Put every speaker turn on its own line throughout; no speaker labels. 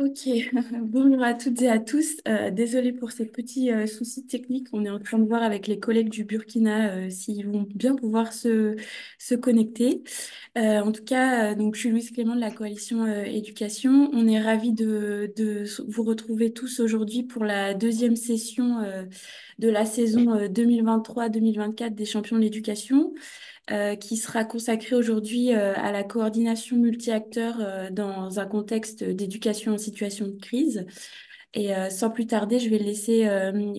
Ok, bonjour à toutes et à tous. Désolée pour ces petits soucis techniques. On est en train de voir avec les collègues du Burkina s'ils vont bien pouvoir se connecter. En tout cas, donc, je suis Louise Clément de la Coalition Éducation. On est ravis de vous retrouver tous aujourd'hui pour la deuxième session de la saison 2023-2024 des champions de l'éducation qui sera consacré aujourd'hui à la coordination multi-acteurs dans un contexte d'éducation en situation de crise. Et sans plus tarder, je vais laisser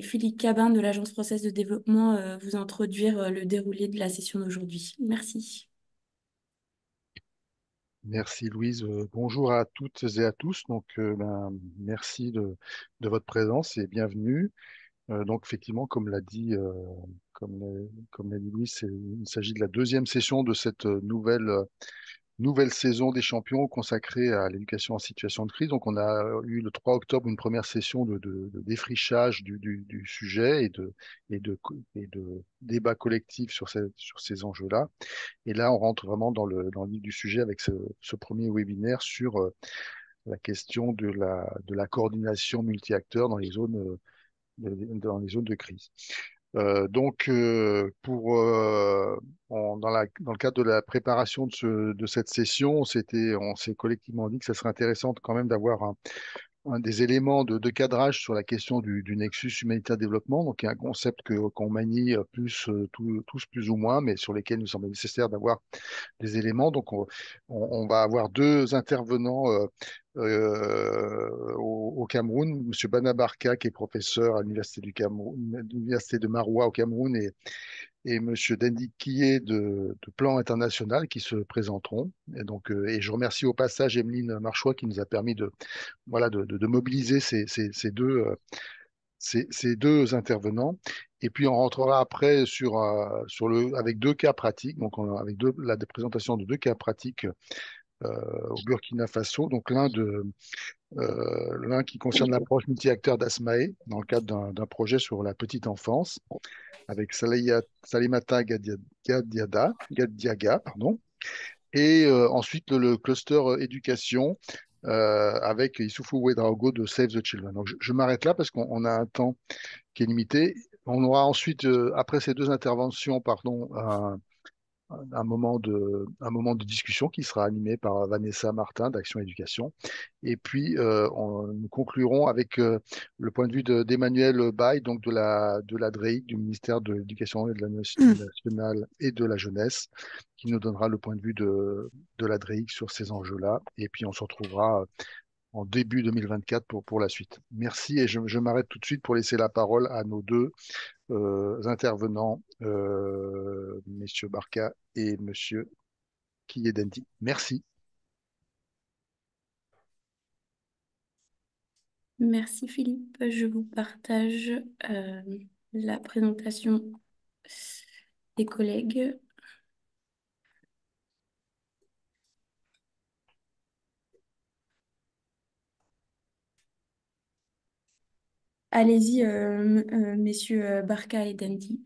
Philippe Cabin de l'Agence française de développement vous introduire le déroulé de la session d'aujourd'hui. Merci.
Merci Louise. Bonjour à toutes et à tous. Merci de votre présence et bienvenue. Donc effectivement, comme l'a dit Louise, il s'agit de la deuxième session de cette nouvelle saison des champions consacrée à l'éducation en situation de crise. Donc, on a eu le 3 octobre une première session de défrichage du sujet et de débat collectif sur ces enjeux-là. Et là, on rentre vraiment dans le vif du sujet avec ce premier webinaire sur la question de la coordination multi-acteurs dans les zones de crise. Dans le cadre de la préparation de cette session, on s'est collectivement dit que ça serait intéressant quand même d'avoir un des éléments de cadrage sur la question du nexus humanitaire-développement, donc il y a un concept qu'on manie tous plus ou moins, mais sur lesquels il nous semble nécessaire d'avoir des éléments. Donc, on va avoir deux intervenants au Cameroun, M. Bana Barka, qui est professeur à l'Université du Cameroun, à l'Université de Maroua au Cameroun, et M. Dendi Kié de Plan International qui se présenteront. Et je remercie au passage Emeline Marchois qui nous a permis de mobiliser ces deux intervenants. Et puis on rentrera après avec deux cas pratiques, avec la présentation de deux cas pratiques au Burkina Faso. Donc l'un qui concerne l'approche multi-acteur d'Asmae dans le cadre d'un projet sur la petite enfance avec Salimata Gadiaga, pardon. Et ensuite le cluster éducation avec Issoufou Ouedraogo de Save the Children. Donc je m'arrête là parce qu'on a un temps qui est limité. On aura ensuite, après ces deux interventions, pardon, un moment de discussion qui sera animé par Vanessa Martin d'Action Éducation. Et puis, nous conclurons avec le point de vue d'Emmanuel Baye, donc de la DREIC, du ministère de l'Éducation et de la nationale et de la jeunesse, qui nous donnera le point de vue de la DREIC sur ces enjeux-là. Et puis, on se retrouvera en début 2024 pour la suite. Merci et je m'arrête tout de suite pour laisser la parole à nos deux intervenants, messieurs Barca et monsieur Kiedendi. Merci.
Merci Philippe. Je vous partage euh, la présentation des collègues. Allez-y, messieurs Barka et Dandy.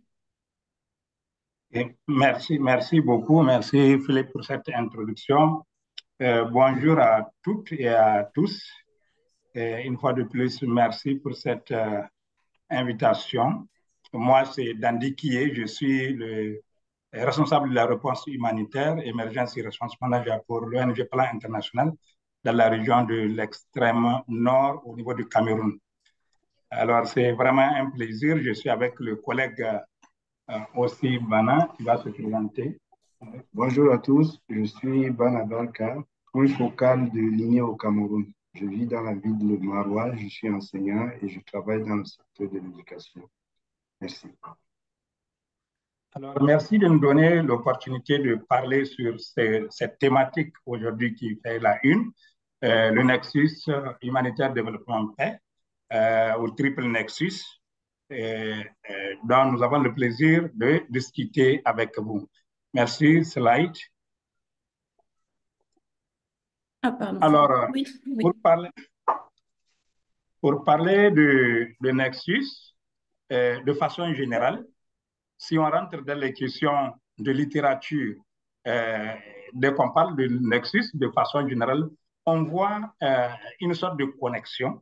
Et merci beaucoup. Merci Philippe pour cette introduction. Bonjour à toutes et à tous. Et une fois de plus, merci pour cette invitation. Moi, c'est Dandy Kié. Je suis le responsable de la réponse humanitaire, Emergency Response Manager pour l'ONG Plan International dans la région de l'extrême nord au niveau du Cameroun. Alors, c'est vraiment un plaisir. Je suis avec le collègue aussi Bana qui va se présenter.
Bonjour à tous, je suis Bana Barka, point focal de l'INE au Cameroun. Je vis dans la ville de Maroua, je suis enseignant et je travaille dans le secteur de l'éducation. Merci.
Alors, merci de nous donner l'opportunité de parler sur cette thématique aujourd'hui qui fait la une, le nexus humanitaire développement paix, ou triple nexus, dont nous avons le plaisir de discuter avec vous. Merci, slide.
Ah, pardon.
Alors,
Oui, oui.
pour parler de nexus, de façon générale, si on rentre dans les questions de littérature, dès qu'on parle de nexus, de façon générale, on voit une sorte de connexion,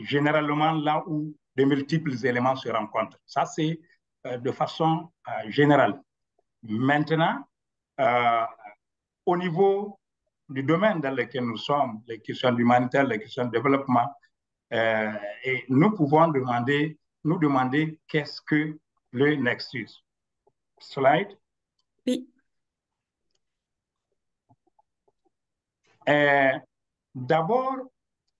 généralement là où de multiples éléments se rencontrent. Ça, c'est de façon générale. Maintenant, au niveau du domaine dans lequel nous sommes, les questions humanitaires, les questions de développement, et nous pouvons nous demander qu'est-ce que le Nexus. Slide.
Oui.
D'abord,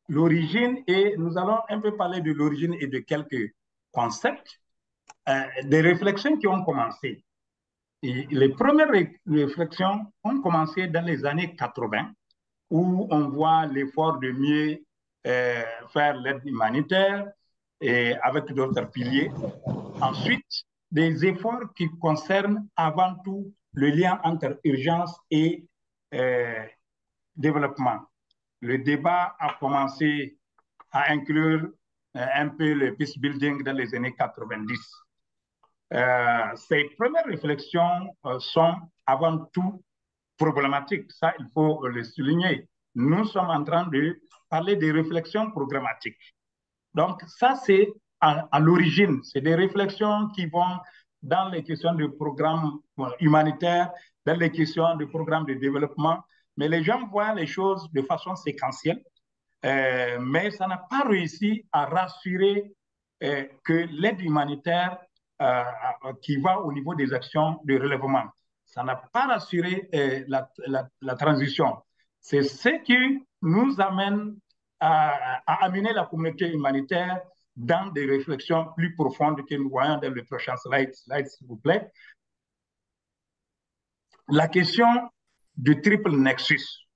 l'origine, et nous allons un peu parler de l'origine et de quelques concepts, des réflexions qui ont commencé. Et les premières réflexions ont commencé dans les années 80, où on voit l'effort de mieux faire l'aide humanitaire et avec d'autres piliers. Ensuite, des efforts qui concernent avant tout le lien entre urgence et développement. Le débat a commencé à inclure un peu le peace building dans les années 90. Ces premières réflexions sont avant tout problématiques. Ça, il faut le souligner. Nous sommes en train de parler des réflexions programmatiques. Donc, ça, c'est à l'origine. C'est des réflexions qui vont dans les questions de programmes humanitaires, dans les questions de programmes de développement. Mais les gens voient les choses de façon séquentielle. Mais ça n'a pas réussi à rassurer que l'aide humanitaire qui va au niveau des actions de relèvement, ça n'a pas rassuré la transition. C'est ce qui nous amène à amener la communauté humanitaire dans des réflexions plus profondes que nous voyons dans le prochain slide, s'il vous plaît. La question du triple nexus.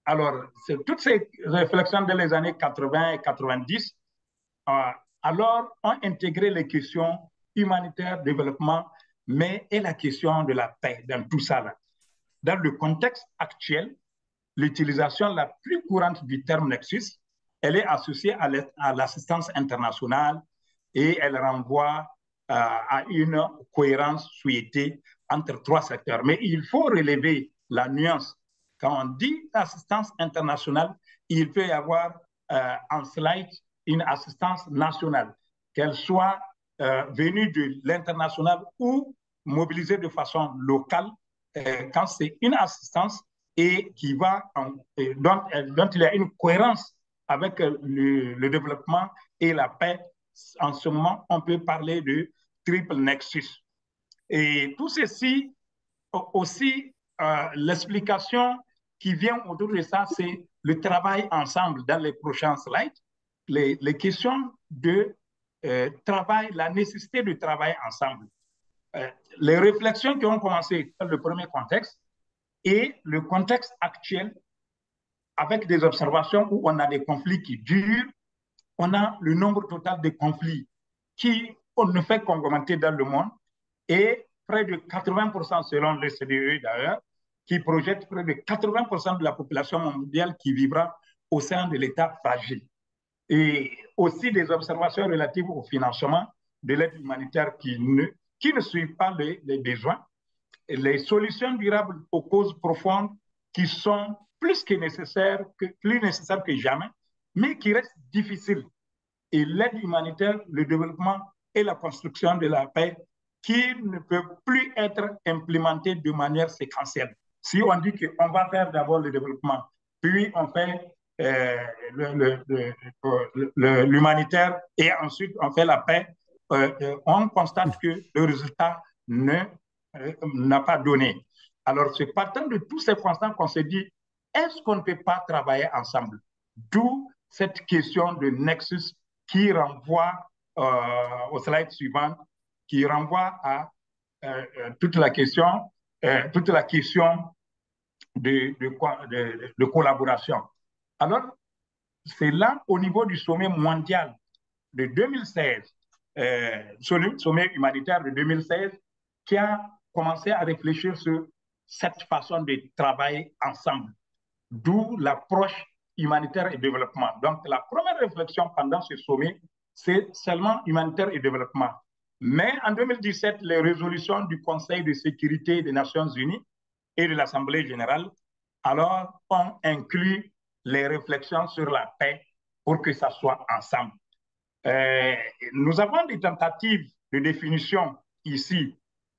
Alors, toutes ces réflexions dans les années 80 et 90, alors ont intégré les questions humanitaires, développement, mais et la question de la paix dans tout ça. Là. Dans le contexte actuel, l'utilisation la plus courante du terme nexus, elle est associée à l'assistance internationale et elle renvoie à une cohérence souhaitée entre trois secteurs. Mais il faut relever la nuance. Quand on dit assistance internationale, il peut y avoir en slide une assistance nationale, qu'elle soit venue de l'international ou mobilisée de façon locale, quand c'est une assistance et qui va dont il y a une cohérence avec le développement et la paix. En ce moment, on peut parler de triple nexus. Et tout ceci, aussi, l'explication qui vient autour de ça, c'est le travail ensemble dans les prochains slides, les questions de travail, la nécessité de travailler ensemble. Les réflexions qui ont commencé dans le premier contexte et le contexte actuel avec des observations où on a des conflits qui durent, on a le nombre total de conflits qui on ne fait qu'augmenter dans le monde et près de 80% selon le CDE d'ailleurs, qui projette près de 80% de la population mondiale qui vivra au sein de l'État fragile. Et aussi des observations relatives au financement de l'aide humanitaire qui ne suivent pas les besoins, et les solutions durables aux causes profondes qui sont plus nécessaires que jamais, mais qui restent difficiles. Et l'aide humanitaire, le développement et la construction de la paix qui ne peuvent plus être implémentées de manière séquentielle. Si on dit qu'on va faire d'abord le développement, puis on fait l'humanitaire et ensuite on fait la paix, on constate que le résultat n'a pas donné. Alors, c'est partant de tous ces constats qu'on s'est dit, est-ce qu'on ne peut pas travailler ensemble? D'où cette question de nexus qui renvoie au slide suivant, qui renvoie à toute la question de collaboration. Alors, c'est là, au niveau du sommet mondial de 2016, sommet humanitaire de 2016, qui a commencé à réfléchir sur cette façon de travailler ensemble, d'où l'approche humanitaire et développement. Donc, la première réflexion pendant ce sommet, c'est seulement humanitaire et développement. Mais en 2017, les résolutions du Conseil de sécurité des Nations Unies et de l'Assemblée générale alors on inclut les réflexions sur la paix pour que ça soit ensemble. Nous avons des tentatives de définition ici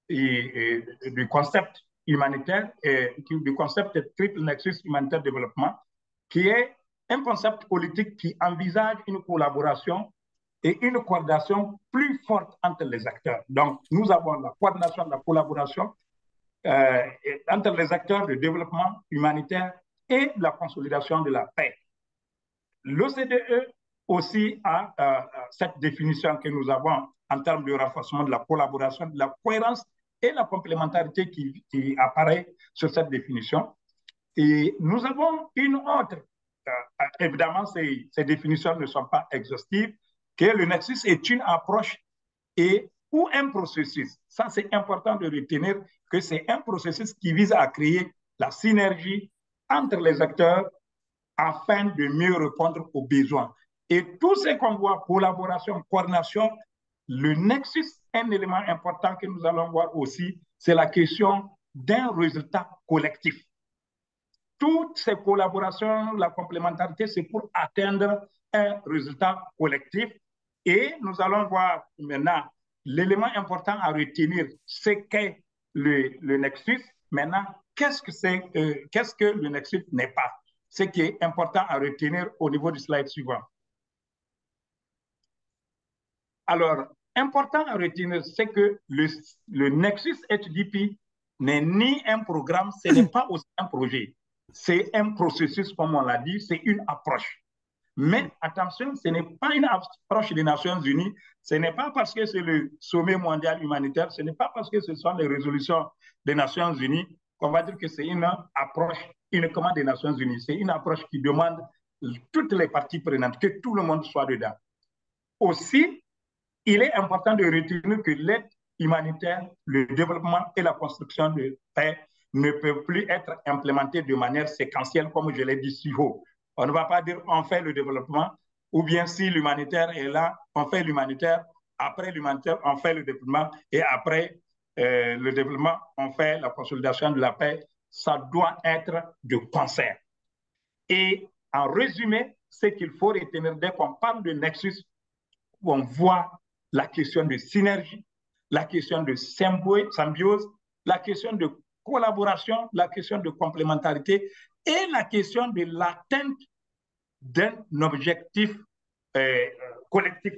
du concept humanitaire, du concept triple nexus humanitaire développement, qui est un concept politique qui envisage une collaboration et une coordination plus forte entre les acteurs. Donc, nous avons la coordination, la collaboration entre les acteurs de développement humanitaire et la consolidation de la paix. L'OCDE aussi a cette définition que nous avons en termes de renforcement de la collaboration, de la cohérence et la complémentarité qui apparaît sur cette définition. Et nous avons une autre, évidemment, ces définitions ne sont pas exhaustives, que le nexus est une approche ou un processus. Ça, c'est important de retenir que c'est un processus qui vise à créer la synergie entre les acteurs afin de mieux répondre aux besoins. Et tout ce qu'on voit, collaboration, coordination, le nexus, un élément important que nous allons voir aussi, c'est la question d'un résultat collectif. Toutes ces collaborations, la complémentarité, c'est pour atteindre un résultat collectif. Et nous allons voir maintenant l'élément important à retenir, c'est qu'est le nexus. Maintenant, qu'est-ce que le nexus n'est pas? Ce qui est important à retenir au niveau du slide suivant. Alors, important à retenir, c'est que le Nexus HDP n'est ni un programme, ce n'est pas aussi un projet. C'est un processus, comme on l'a dit, c'est une approche. Mais attention, ce n'est pas une approche des Nations Unies, ce n'est pas parce que c'est le sommet mondial humanitaire, ce n'est pas parce que ce sont les résolutions des Nations Unies qu'on va dire que c'est une approche uniquement des Nations Unies. C'est une approche qui demande toutes les parties prenantes, que tout le monde soit dedans. Aussi, il est important de retenir que l'aide humanitaire, le développement et la construction de paix ne peuvent plus être implémentés de manière séquentielle, comme je l'ai dit si haut. On ne va pas dire on fait le développement, ou bien si l'humanitaire est là, on fait l'humanitaire, après l'humanitaire, on fait le développement, et après le développement, on fait la consolidation de la paix. Ça doit être de concert. Et en résumé, ce qu'il faut retenir dès qu'on parle de nexus, où on voit la question de synergie, la question de symbiose, la question de collaboration, la question de complémentarité et la question de l'atteinte d'un objectif collectif.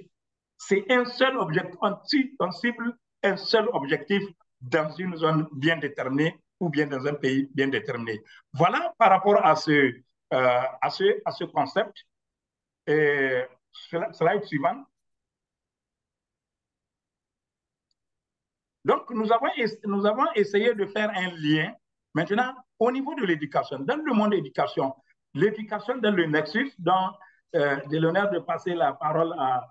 C'est un seul objectif, on cible un seul objectif dans une zone bien déterminée ou bien dans un pays bien déterminé. Voilà par rapport à ce concept. Slide suivant. Donc, nous avons essayé de faire un lien maintenant au niveau de l'éducation. Dans le monde de l'éducation, dans le nexus, dont j'ai l'honneur de passer la parole à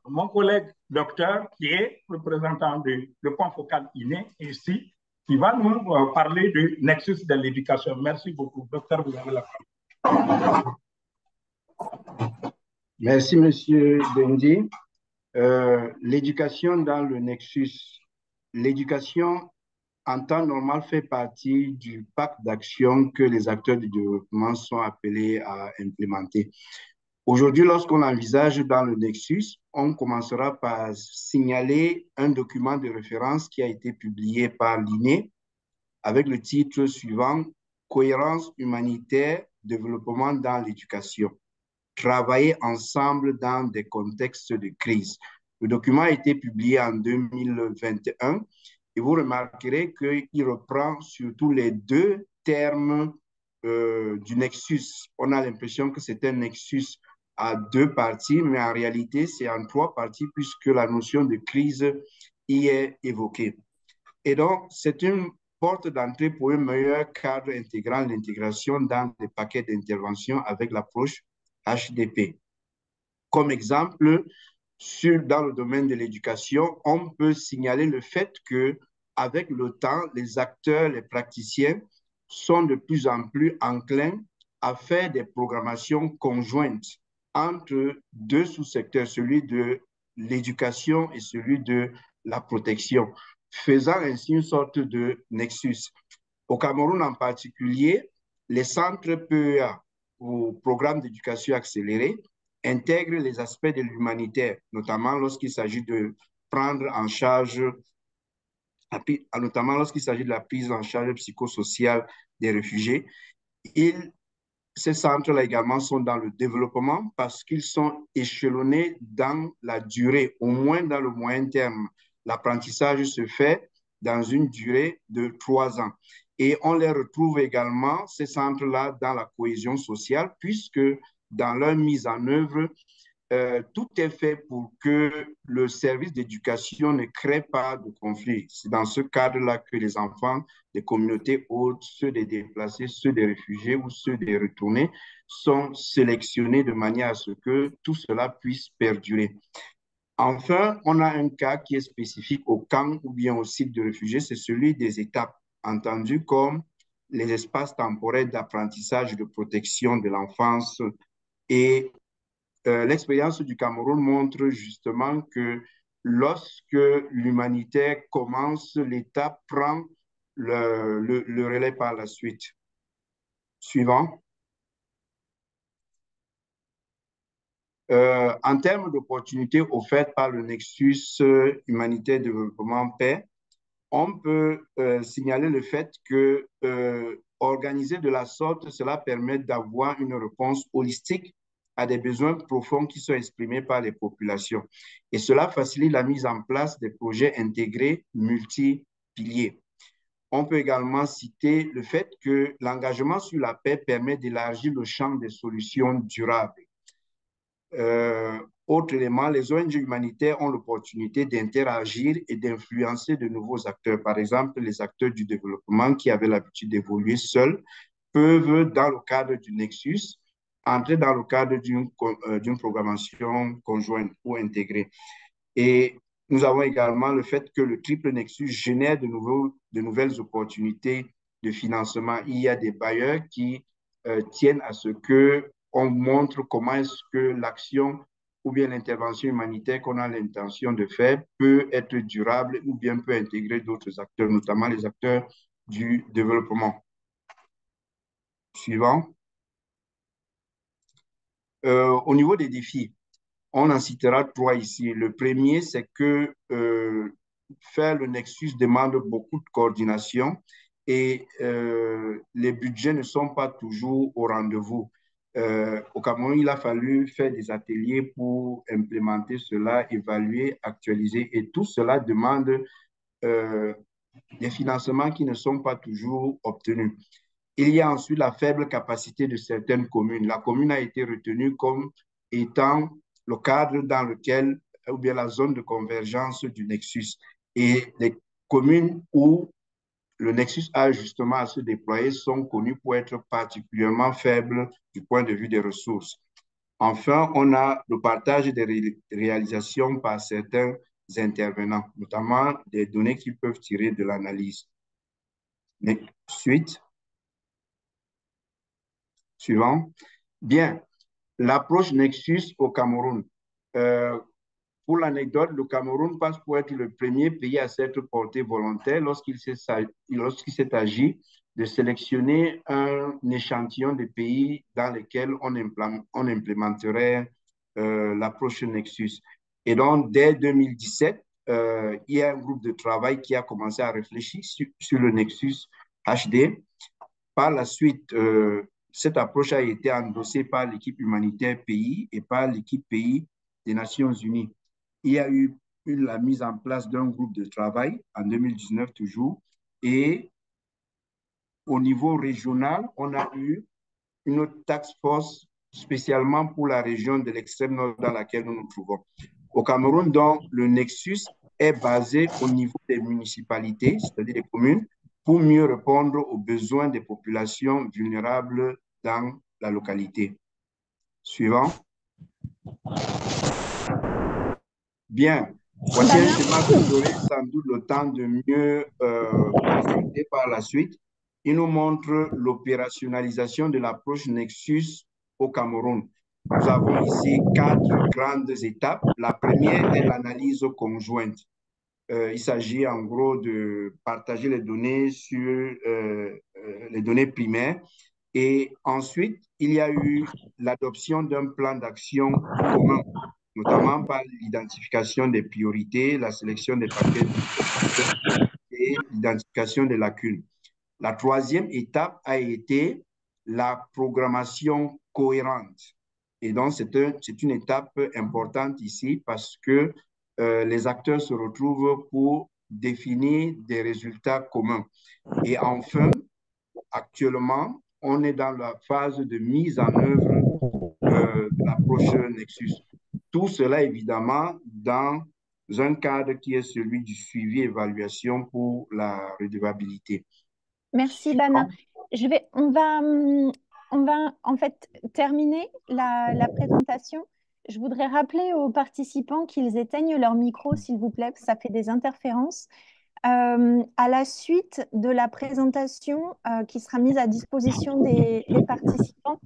mon collègue docteur qui est représentant du point focal INE ici, qui va nous parler du nexus de l'éducation. Merci beaucoup. Docteur, vous avez la parole.
Merci, Monsieur Dendi. L'éducation dans le nexus. L'éducation, en temps normal, fait partie du pacte d'action que les acteurs du développement sont appelés à implémenter. Aujourd'hui, lorsqu'on envisage dans le nexus, on commencera par signaler un document de référence qui a été publié par l'INE avec le titre suivant « Cohérence humanitaire, développement dans l'éducation ». Travailler ensemble dans des contextes de crise. Le document a été publié en 2021 et vous remarquerez qu'il reprend surtout les deux termes du nexus. On a l'impression que c'est un nexus à deux parties, mais en réalité, c'est en trois parties puisque la notion de crise y est évoquée. Et donc, c'est une porte d'entrée pour un meilleur cadre intégrant l'intégration dans les paquets d'intervention avec l'approche HDP. Comme exemple, dans le domaine de l'éducation, on peut signaler le fait qu'avec le temps, les acteurs, les praticiens sont de plus en plus enclins à faire des programmations conjointes entre deux sous-secteurs, celui de l'éducation et celui de la protection, faisant ainsi une sorte de nexus. Au Cameroun en particulier, Les centres PEA ou programmes d'éducation accélérée intègrent les aspects de l'humanitaire, notamment lorsqu'il s'agit de prendre en charge, notamment lorsqu'il s'agit de la prise en charge psychosociale des réfugiés. Ces centres-là également sont dans le développement parce qu'ils sont échelonnés dans la durée, au moins dans le moyen terme. L'apprentissage se fait dans une durée de 3 ans. Et on les retrouve également, ces centres-là, dans la cohésion sociale, puisque dans leur mise en œuvre, tout est fait pour que le service d'éducation ne crée pas de conflit. C'est dans ce cadre-là que les enfants des communautés hautes, ceux des déplacés, ceux des réfugiés ou ceux des retournés sont sélectionnés de manière à ce que tout cela puisse perdurer. Enfin, on a un cas qui est spécifique au camp ou bien au site de réfugiés, c'est celui des étapes, entendues comme les espaces temporaires d'apprentissage de protection de l'enfance. Et l'expérience du Cameroun montre justement que lorsque l'humanitaire commence, l'État prend le relais par la suite. Suivant. En termes d'opportunités offertes par le Nexus humanitaire développement paix, on peut signaler le fait que organiser de la sorte, cela permet d'avoir une réponse holistique à des besoins profonds qui sont exprimés par les populations. Et cela facilite la mise en place des projets intégrés multi-piliers. On peut également citer le fait que l'engagement sur la paix permet d'élargir le champ des solutions durables. Autre élément, les ONG humanitaires ont l'opportunité d'interagir et d'influencer de nouveaux acteurs. Par exemple, les acteurs du développement qui avaient l'habitude d'évoluer seuls peuvent, dans le cadre du Nexus, entrer dans le cadre d'une programmation conjointe ou intégrée. Et nous avons également le fait que le triple Nexus génère de nouvelles opportunités de financement. Il y a des bailleurs qui tiennent à ce qu'on montre comment est-ce que l'action ou bien l'intervention humanitaire qu'on a l'intention de faire peut être durable ou bien peut intégrer d'autres acteurs, notamment les acteurs du développement. Suivant. Au niveau des défis, on en citera 3 ici. Le premier, c'est que faire le Nexus demande beaucoup de coordination et les budgets ne sont pas toujours au rendez-vous. Au Cameroun, il a fallu faire des ateliers pour implémenter cela, évaluer, actualiser, et tout cela demande des financements qui ne sont pas toujours obtenus. Il y a ensuite la faible capacité de certaines communes. La commune a été retenue comme étant le cadre dans lequel, ou bien la zone de convergence du Nexus. Et les communes où le Nexus a justement à se déployer sont connues pour être particulièrement faibles du point de vue des ressources. Enfin, on a le partage des réalisations par certains intervenants, notamment des données qu'ils peuvent tirer de l'analyse. Suivant. Bien, l'approche Nexus au Cameroun. Pour l'anecdote, le Cameroun passe pour être le premier pays à s'être porté volontaire lorsqu'il s'est agi de sélectionner un échantillon de pays dans lesquels on implémenterait l'approche Nexus. Et donc, dès 2017, il y a un groupe de travail qui a commencé à réfléchir sur le Nexus HD. Par la suite, cette approche a été endossée par l'équipe humanitaire pays et par l'équipe pays des Nations Unies. Il y a eu la mise en place d'un groupe de travail en 2019 toujours. Et au niveau régional, on a eu une task force spécialement pour la région de l'extrême nord dans laquelle nous nous trouvons. Au Cameroun, donc, le Nexus est basé au niveau des municipalités, c'est-à-dire des communes, pour mieux répondre aux besoins des populations vulnérables dans la localité. Suivant. Bien. Voici un schéma que vous aurez sans doute le temps de mieux présenter par la suite. Il nous montre l'opérationnalisation de l'approche Nexus au Cameroun. Nous avons ici 4 grandes étapes. La première est l'analyse conjointe. Il s'agit en gros de partager les données sur les données primaires Et ensuite, il y a eu l'adoption d'un plan d'action commun, notamment par l'identification des priorités, la sélection des paquets et l'identification des lacunes. La troisième étape a été la programmation cohérente. Et donc, c'est une étape importante ici parce que les acteurs se retrouvent pour définir des résultats communs. Et enfin, actuellement, on est dans la phase de mise en œuvre de l'approche Nexus. Tout cela, évidemment, dans un cadre qui est celui du suivi et évaluation pour la redevabilité.
Merci, Bana. On va en fait terminer la présentation. Je voudrais rappeler aux participants qu'ils éteignent leur micro, s'il vous plaît, parce que ça fait des interférences. À la suite de la présentation qui sera mise à disposition des participants,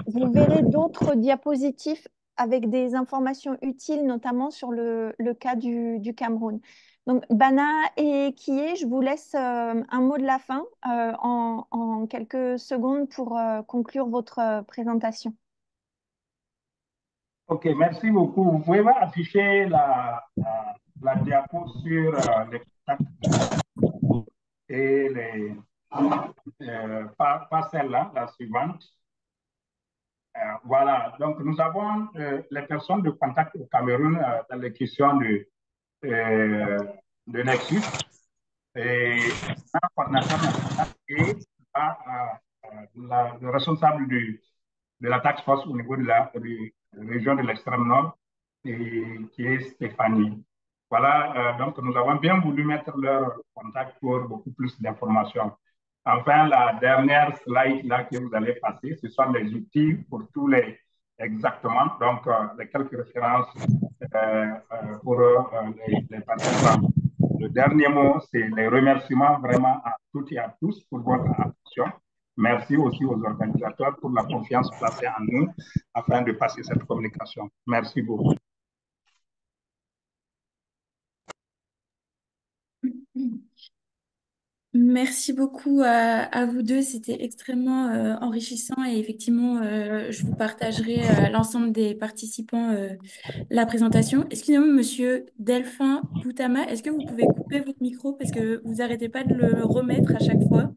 vous verrez d'autres diapositives avec des informations utiles, notamment sur le cas du Cameroun. Donc, Bana et Kié, je vous laisse un mot de la fin en quelques secondes pour conclure votre présentation.
OK, merci beaucoup. Vous pouvez afficher la diapo sur les contacts et pas celle-là, la suivante. Voilà, donc nous avons les personnes de contact au Cameroun dans les questions de Nexus et un coordinateur national et le responsable de la task force au niveau de la région de l'extrême nord, qui est Stéphanie. Voilà, donc nous avons bien voulu mettre leur contact pour beaucoup plus d'informations. Enfin, la dernière slide là que vous allez passer, ce sont les outils pour tous les, exactement, donc les quelques références pour les participants. Le dernier mot, c'est les remerciements vraiment à toutes et à tous pour votre attention. Merci aussi aux organisateurs pour la confiance placée en nous afin de passer cette communication. Merci beaucoup.
Merci beaucoup à vous deux, c'était extrêmement enrichissant et effectivement, je vous partagerai à l'ensemble des participants la présentation. Excusez-moi, monsieur Delphin Boutama, est-ce que vous pouvez couper votre micro parce que vous n'arrêtez pas de le remettre à chaque fois?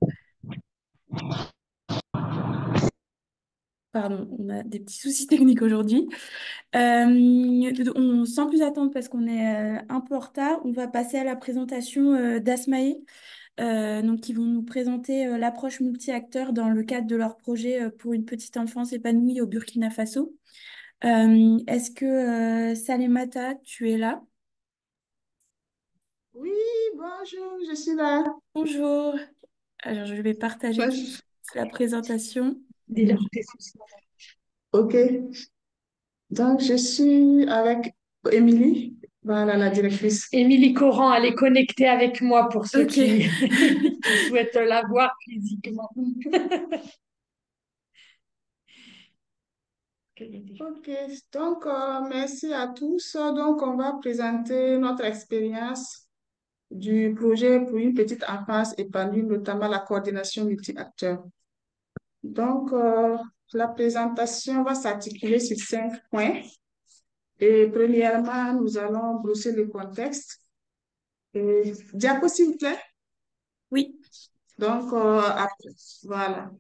Pardon, on a des petits soucis techniques aujourd'hui. Sans plus attendre parce qu'on est un peu en retard, on va passer à la présentation d'Asmae. Donc, qui vont nous présenter l'approche multi-acteurs dans le cadre de leur projet pour une petite enfance épanouie au Burkina Faso. Est-ce que Salemata, tu es là?
Oui, bonjour, je suis là.
Bonjour. Alors, je vais partager tout de suite la présentation.
Ok, donc je suis avec Émilie, voilà la directrice.
Émilie Coran, elle est connectée avec moi pour ceux
Ok.
qui souhaitent la voir physiquement.
Ok, donc merci à tous. Donc on va présenter notre expérience du projet pour une petite enfance épanouie, notamment la coordination multi-acteurs. Donc la présentation va s'articuler sur 5 points. Et premièrement, nous allons brosser le contexte. Diapo, s'il vous plaît.
Oui.
Donc, après, voilà.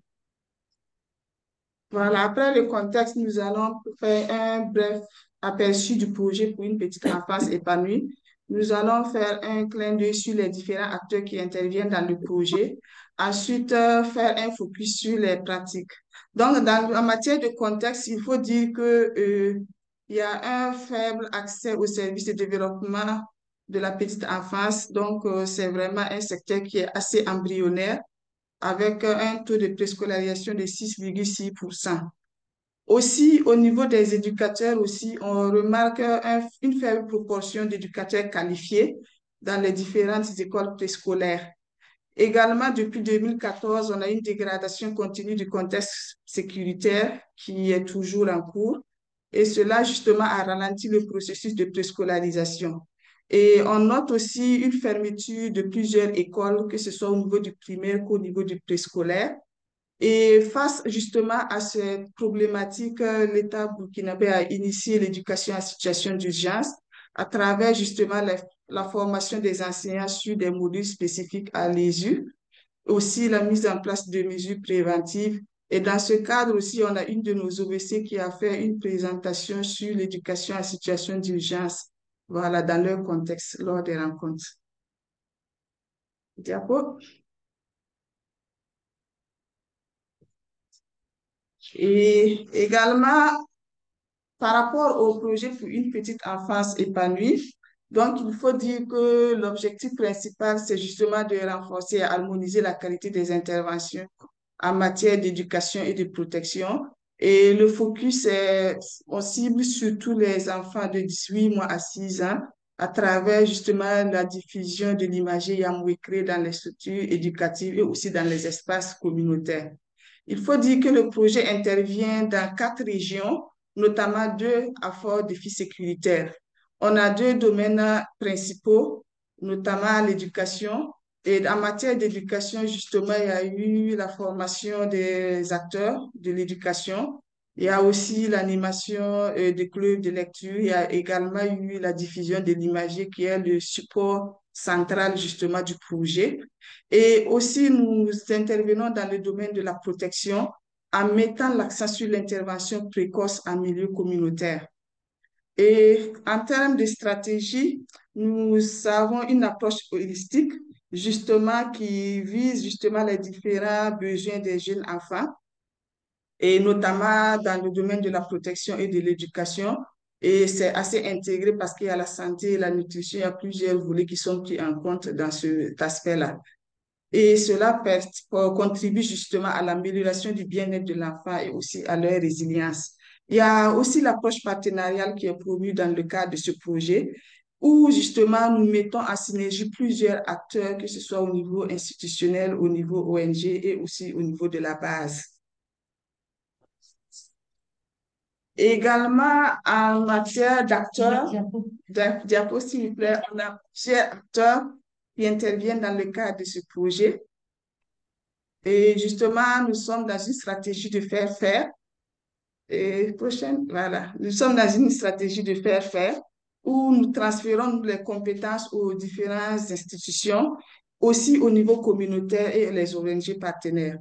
Voilà, après le contexte, nous allons faire un bref aperçu du projet pour une petite enfance épanouie. Nous allons faire un clin d'œil sur les différents acteurs qui interviennent dans le projet. Ensuite, faire un focus sur les pratiques. Donc, en matière de contexte, il faut dire que, il y a un faible accès aux services de développement de la petite enfance. Donc, c'est vraiment un secteur qui est assez embryonnaire avec un taux de préscolarisation de 6,6%. Aussi, au niveau des éducateurs aussi, on remarque une faible proportion d'éducateurs qualifiés dans les différentes écoles préscolaires. Également, depuis 2014, on a une dégradation continue du contexte sécuritaire qui est toujours en cours. Et cela, justement, a ralenti le processus de préscolarisation. Et on note aussi une fermeture de plusieurs écoles, que ce soit au niveau du primaire qu'au niveau du préscolaire. Et face justement à cette problématique, l'État burkinabé a initié l'éducation en situation d'urgence à travers justement la formation des enseignants sur des modules spécifiques à l'ESU, aussi la mise en place de mesures préventives. Et dans ce cadre aussi, on a une de nos OBC qui a fait une présentation sur l'éducation en situation d'urgence, voilà, dans leur contexte lors des rencontres. Diapo. Et également, par rapport au projet pour une petite enfance épanouie, donc il faut dire que l'objectif principal, c'est justement de renforcer et harmoniser la qualité des interventions en matière d'éducation et de protection. Et le focus est, on cible surtout les enfants de 18 mois à 6 ans à travers justement la diffusion de l'imagerie Yamwekre dans les structures éducatives et aussi dans les espaces communautaires. Il faut dire que le projet intervient dans 4 régions, notamment 2 à fort défi sécuritaire. On a 2 domaines principaux, notamment l'éducation. Et en matière d'éducation, justement, il y a eu la formation des acteurs de l'éducation. Il y a aussi l'animation des clubs de lecture. Il y a également eu la diffusion de l'imagerie qui est le support central justement du projet. Et aussi, nous intervenons dans le domaine de la protection en mettant l'accent sur l'intervention précoce en milieu communautaire. Et en termes de stratégie, nous avons une approche holistique, justement, qui vise justement les différents besoins des jeunes enfants, et notamment dans le domaine de la protection et de l'éducation. Et c'est assez intégré parce qu'il y a la santé et la nutrition, il y a plusieurs volets qui sont pris en compte dans cet aspect-là. Et cela contribue justement à l'amélioration du bien-être de l'enfant et aussi à leur résilience. Il y a aussi l'approche partenariale qui est promue dans le cadre de ce projet, où justement nous mettons en synergie plusieurs acteurs, que ce soit au niveau institutionnel, au niveau ONG et aussi au niveau de la base. Également, en matière d'acteurs, diapo s'il vous plaît, on a plusieurs acteurs qui interviennent dans le cadre de ce projet. Et justement, nous sommes dans une stratégie de faire faire. Et prochaine, voilà. Nous sommes dans une stratégie de faire faire où nous transférons les compétences aux différentes institutions, aussi au niveau communautaire et les ONG partenaires.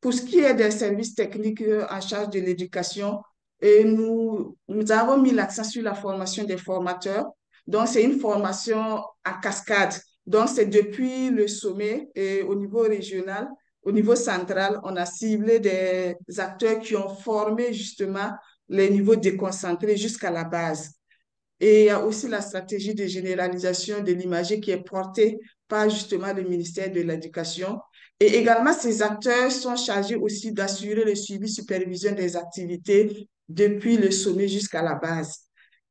Pour ce qui est des services techniques en charge de l'éducation, et nous avons mis l'accent sur la formation des formateurs. Donc, c'est une formation en cascade. Donc, c'est depuis le sommet et au niveau régional, au niveau central, on a ciblé des acteurs qui ont formé justement les niveaux déconcentrés jusqu'à la base. Et il y a aussi la stratégie de généralisation de l'imagerie qui est portée par justement le ministère de l'Éducation. Et également, ces acteurs sont chargés aussi d'assurer le suivi supervision des activités depuis le sommet jusqu'à la base.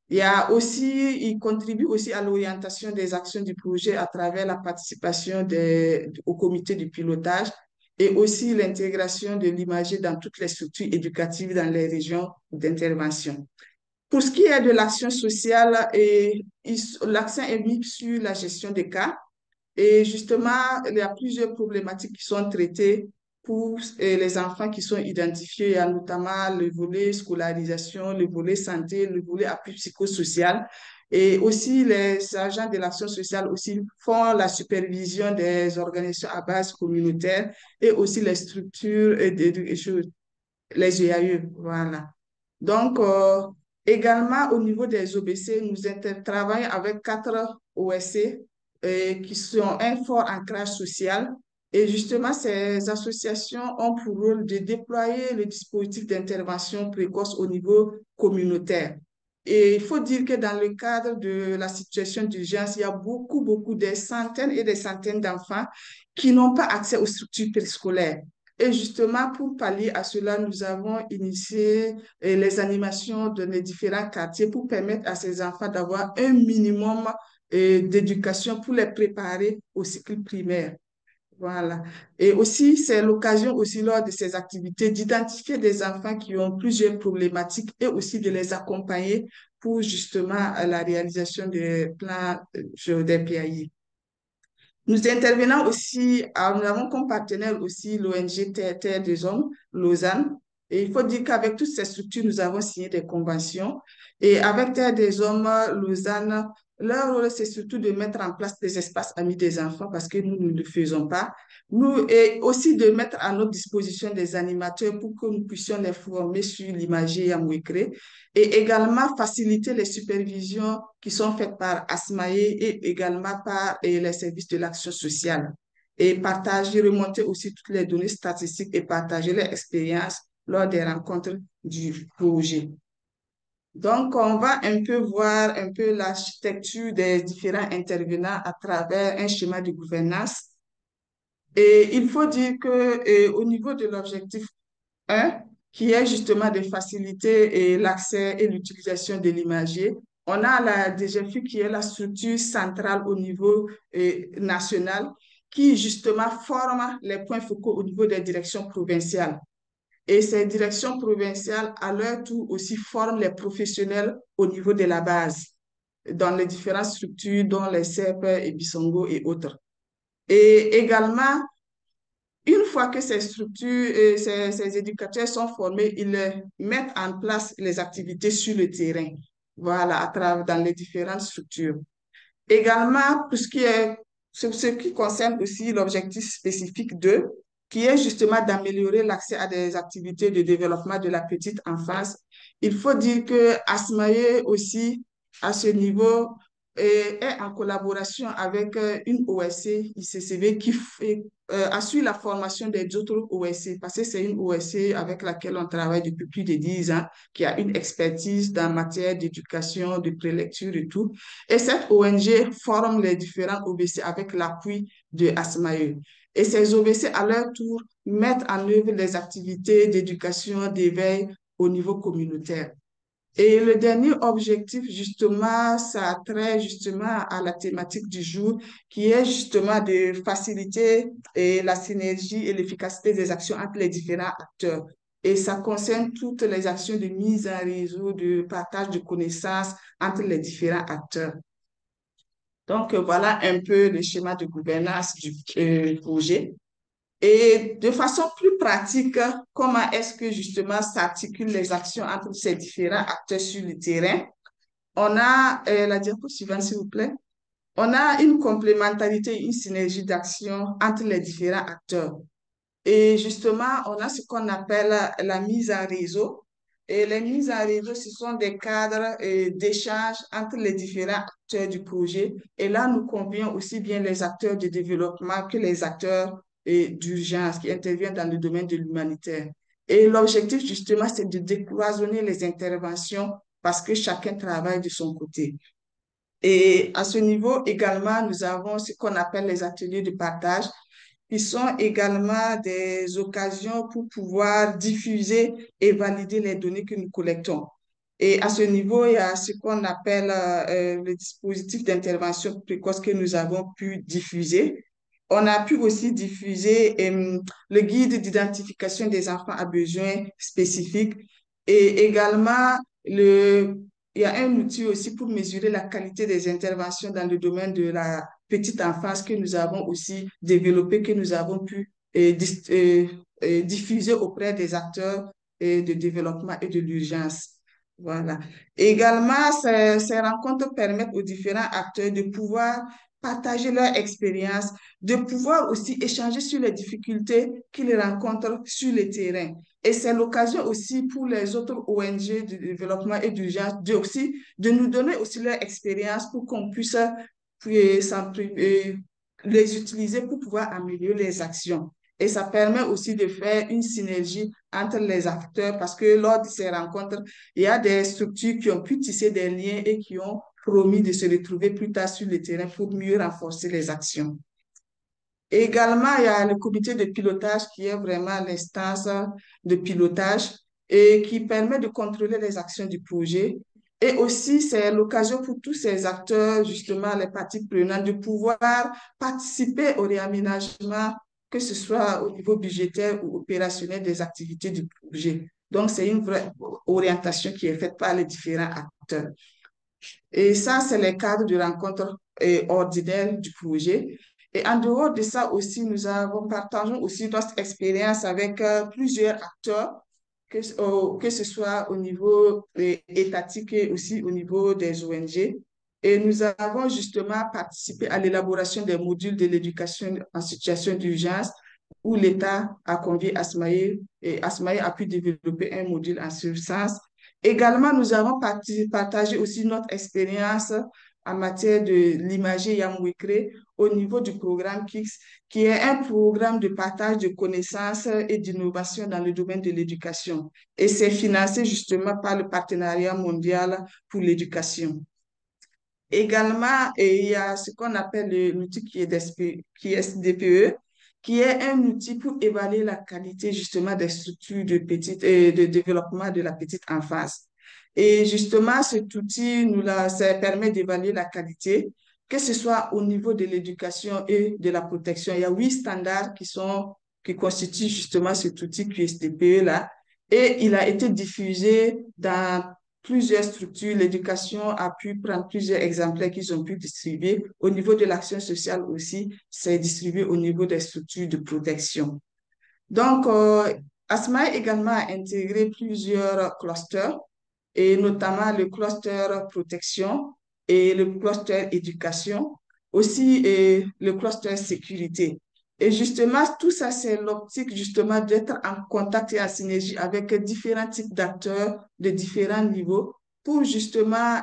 Il y a aussi, il contribue aussi à l'orientation des actions du projet à travers la participation au comité du pilotage et aussi l'intégration de l'imagerie dans toutes les structures éducatives dans les régions d'intervention. Pour ce qui est de l'action sociale, l'accent est mis sur la gestion des cas. Et justement, il y a plusieurs problématiques qui sont traitées pour les enfants qui sont identifiés. Il y a notamment le volet scolarisation, le volet santé, le volet appui psychosocial. Et aussi, les agents de l'action sociale aussi font la supervision des organisations à base communautaire et aussi les structures et les EAE. Voilà. Donc, également au niveau des OBC, nous travaillons avec 4 OSC qui sont un fort ancrage social. Et justement, ces associations ont pour rôle de déployer le dispositif d'intervention précoce au niveau communautaire. Et il faut dire que dans le cadre de la situation d'urgence, il y a beaucoup, des centaines et des centaines d'enfants qui n'ont pas accès aux structures préscolaires. Et justement, pour pallier à cela, nous avons initié les animations dans les différents quartiers pour permettre à ces enfants d'avoir un minimum d'éducation pour les préparer au cycle primaire. Voilà. Et aussi, c'est l'occasion aussi lors de ces activités d'identifier des enfants qui ont plusieurs problématiques et aussi de les accompagner pour justement la réalisation des plans des PAI. Nous intervenons aussi, nous avons comme partenaire aussi l'ONG Terre des Hommes, Lausanne. Et il faut dire qu'avec toutes ces structures, nous avons signé des conventions. Et avec Terre des Hommes, Lausanne, leur rôle, c'est surtout de mettre en place des espaces amis des enfants parce que nous ne le faisons pas. Nous, et aussi de mettre à notre disposition des animateurs pour que nous puissions les former sur l'imagerie à Mouékré et également faciliter les supervisions qui sont faites par Asmae et également par les services de l'action sociale. Et partager, remonter aussi toutes les données statistiques et partager leur expérience lors des rencontres du projet. Donc, on va un peu voir un peu l'architecture des différents intervenants à travers un schéma de gouvernance. Et il faut dire que au niveau de l'objectif 1, qui est justement de faciliter l'accès et l'utilisation de l'imagier. On a la DGFU qui est la structure centrale au niveau national qui justement forme les points focaux au niveau des directions provinciales. Et ces directions provinciales, à leur tour, aussi forment les professionnels au niveau de la base, dans les différentes structures, dont les CEP et Bisongo et autres. Et également, une fois que ces structures et ces éducateurs sont formés, ils mettent en place les activités sur le terrain, voilà, à travers dans les différentes structures. Également, pour ce qui concerne aussi l'objectif spécifique 2, qui est justement d'améliorer l'accès à des activités de développement de la petite enfance. Il faut dire que Asmae aussi, à ce niveau, est en collaboration avec une OSC, ICCV, qui assure la formation des autres OSC, parce que c'est une OSC avec laquelle on travaille depuis plus de 10 ans, qui a une expertise dans matière d'éducation, de prélecture et tout. Et cette ONG forme les différents OBC avec l'appui de Asmae. Et ces OBC, à leur tour, mettent en œuvre les activités d'éducation, d'éveil au niveau communautaire. Et le dernier objectif, justement, ça a trait justement à la thématique du jour, qui est justement de faciliter la synergie et l'efficacité des actions entre les différents acteurs. Et ça concerne toutes les actions de mise en réseau, de partage de connaissances entre les différents acteurs. Donc, voilà un peu le schéma de gouvernance du projet. Et de façon plus pratique, comment est-ce que justement s'articulent les actions entre ces différents acteurs sur le terrain? On a la diapo suivante, s'il vous plaît. On a une complémentarité, une synergie d'action entre les différents acteurs. Et justement, on a ce qu'on appelle la mise en réseau. Et les mises en réseau, ce sont des cadres d'échange entre les différents acteurs du projet. Et là, nous convient aussi bien les acteurs de développement que les acteurs d'urgence qui interviennent dans le domaine de l'humanitaire. Et l'objectif, justement, c'est de décloisonner les interventions parce que chacun travaille de son côté. Et à ce niveau également, nous avons ce qu'on appelle les ateliers de partage qui sont également des occasions pour pouvoir diffuser et valider les données que nous collectons. Et à ce niveau, il y a ce qu'on appelle le dispositif d'intervention précoce que nous avons pu diffuser. On a pu aussi diffuser le guide d'identification des enfants à besoins spécifiques et également il y a un outil aussi pour mesurer la qualité des interventions dans le domaine de la petite enfance que nous avons aussi développé, que nous avons pu diffuser auprès des acteurs de développement et de l'urgence. Voilà. Également, ces rencontres permettent aux différents acteurs de pouvoir partager leur expérience, de pouvoir aussi échanger sur les difficultés qu'ils rencontrent sur le terrain. Et c'est l'occasion aussi pour les autres ONG de développement et d'urgence de nous donner aussi leur expérience pour qu'on puisse les utiliser pour pouvoir améliorer les actions. Et ça permet aussi de faire une synergie entre les acteurs parce que lors de ces rencontres, il y a des structures qui ont pu tisser des liens et qui ont promis de se retrouver plus tard sur le terrain pour mieux renforcer les actions. Et également, il y a le comité de pilotage qui est vraiment l'instance de pilotage et qui permet de contrôler les actions du projet. Et aussi, c'est l'occasion pour tous ces acteurs, justement les parties prenantes, de pouvoir participer au réaménagement, que ce soit au niveau budgétaire ou opérationnel des activités du projet. Donc, c'est une vraie orientation qui est faite par les différents acteurs. Et ça, c'est les cadres de rencontre ordinaires du projet. Et en dehors de ça aussi, partageons aussi notre expérience avec plusieurs acteurs, que ce soit au niveau étatique et aussi au niveau des ONG. Et nous avons justement participé à l'élaboration des modules de l'éducation en situation d'urgence où l'État a convié Asmaï et Asmaï a pu développer un module en ce sens. Également, nous avons partagé aussi notre expérience en matière de l'imagerie Yamwikre au niveau du programme KIX, qui est un programme de partage de connaissances et d'innovation dans le domaine de l'éducation. Et c'est financé justement par le Partenariat mondial pour l'éducation. Également, il y a ce qu'on appelle l'outil qui est DPE, qui est un outil pour évaluer la qualité justement des structures de développement de la petite enfance. Et justement, cet outil ça permet d'évaluer la qualité, que ce soit au niveau de l'éducation et de la protection. Il y a 8 standards qui constituent justement cet outil QSDPE-là. Et il a été diffusé dans plusieurs structures. L'éducation a pu prendre plusieurs exemplaires qu'ils ont pu distribuer. Au niveau de l'action sociale aussi, c'est distribué au niveau des structures de protection. Donc, Asma également a intégré plusieurs clusters, et notamment le cluster protection et le cluster éducation, aussi et le cluster sécurité. Et justement, tout ça, c'est l'optique justement d'être en contact et en synergie avec différents types d'acteurs de différents niveaux pour justement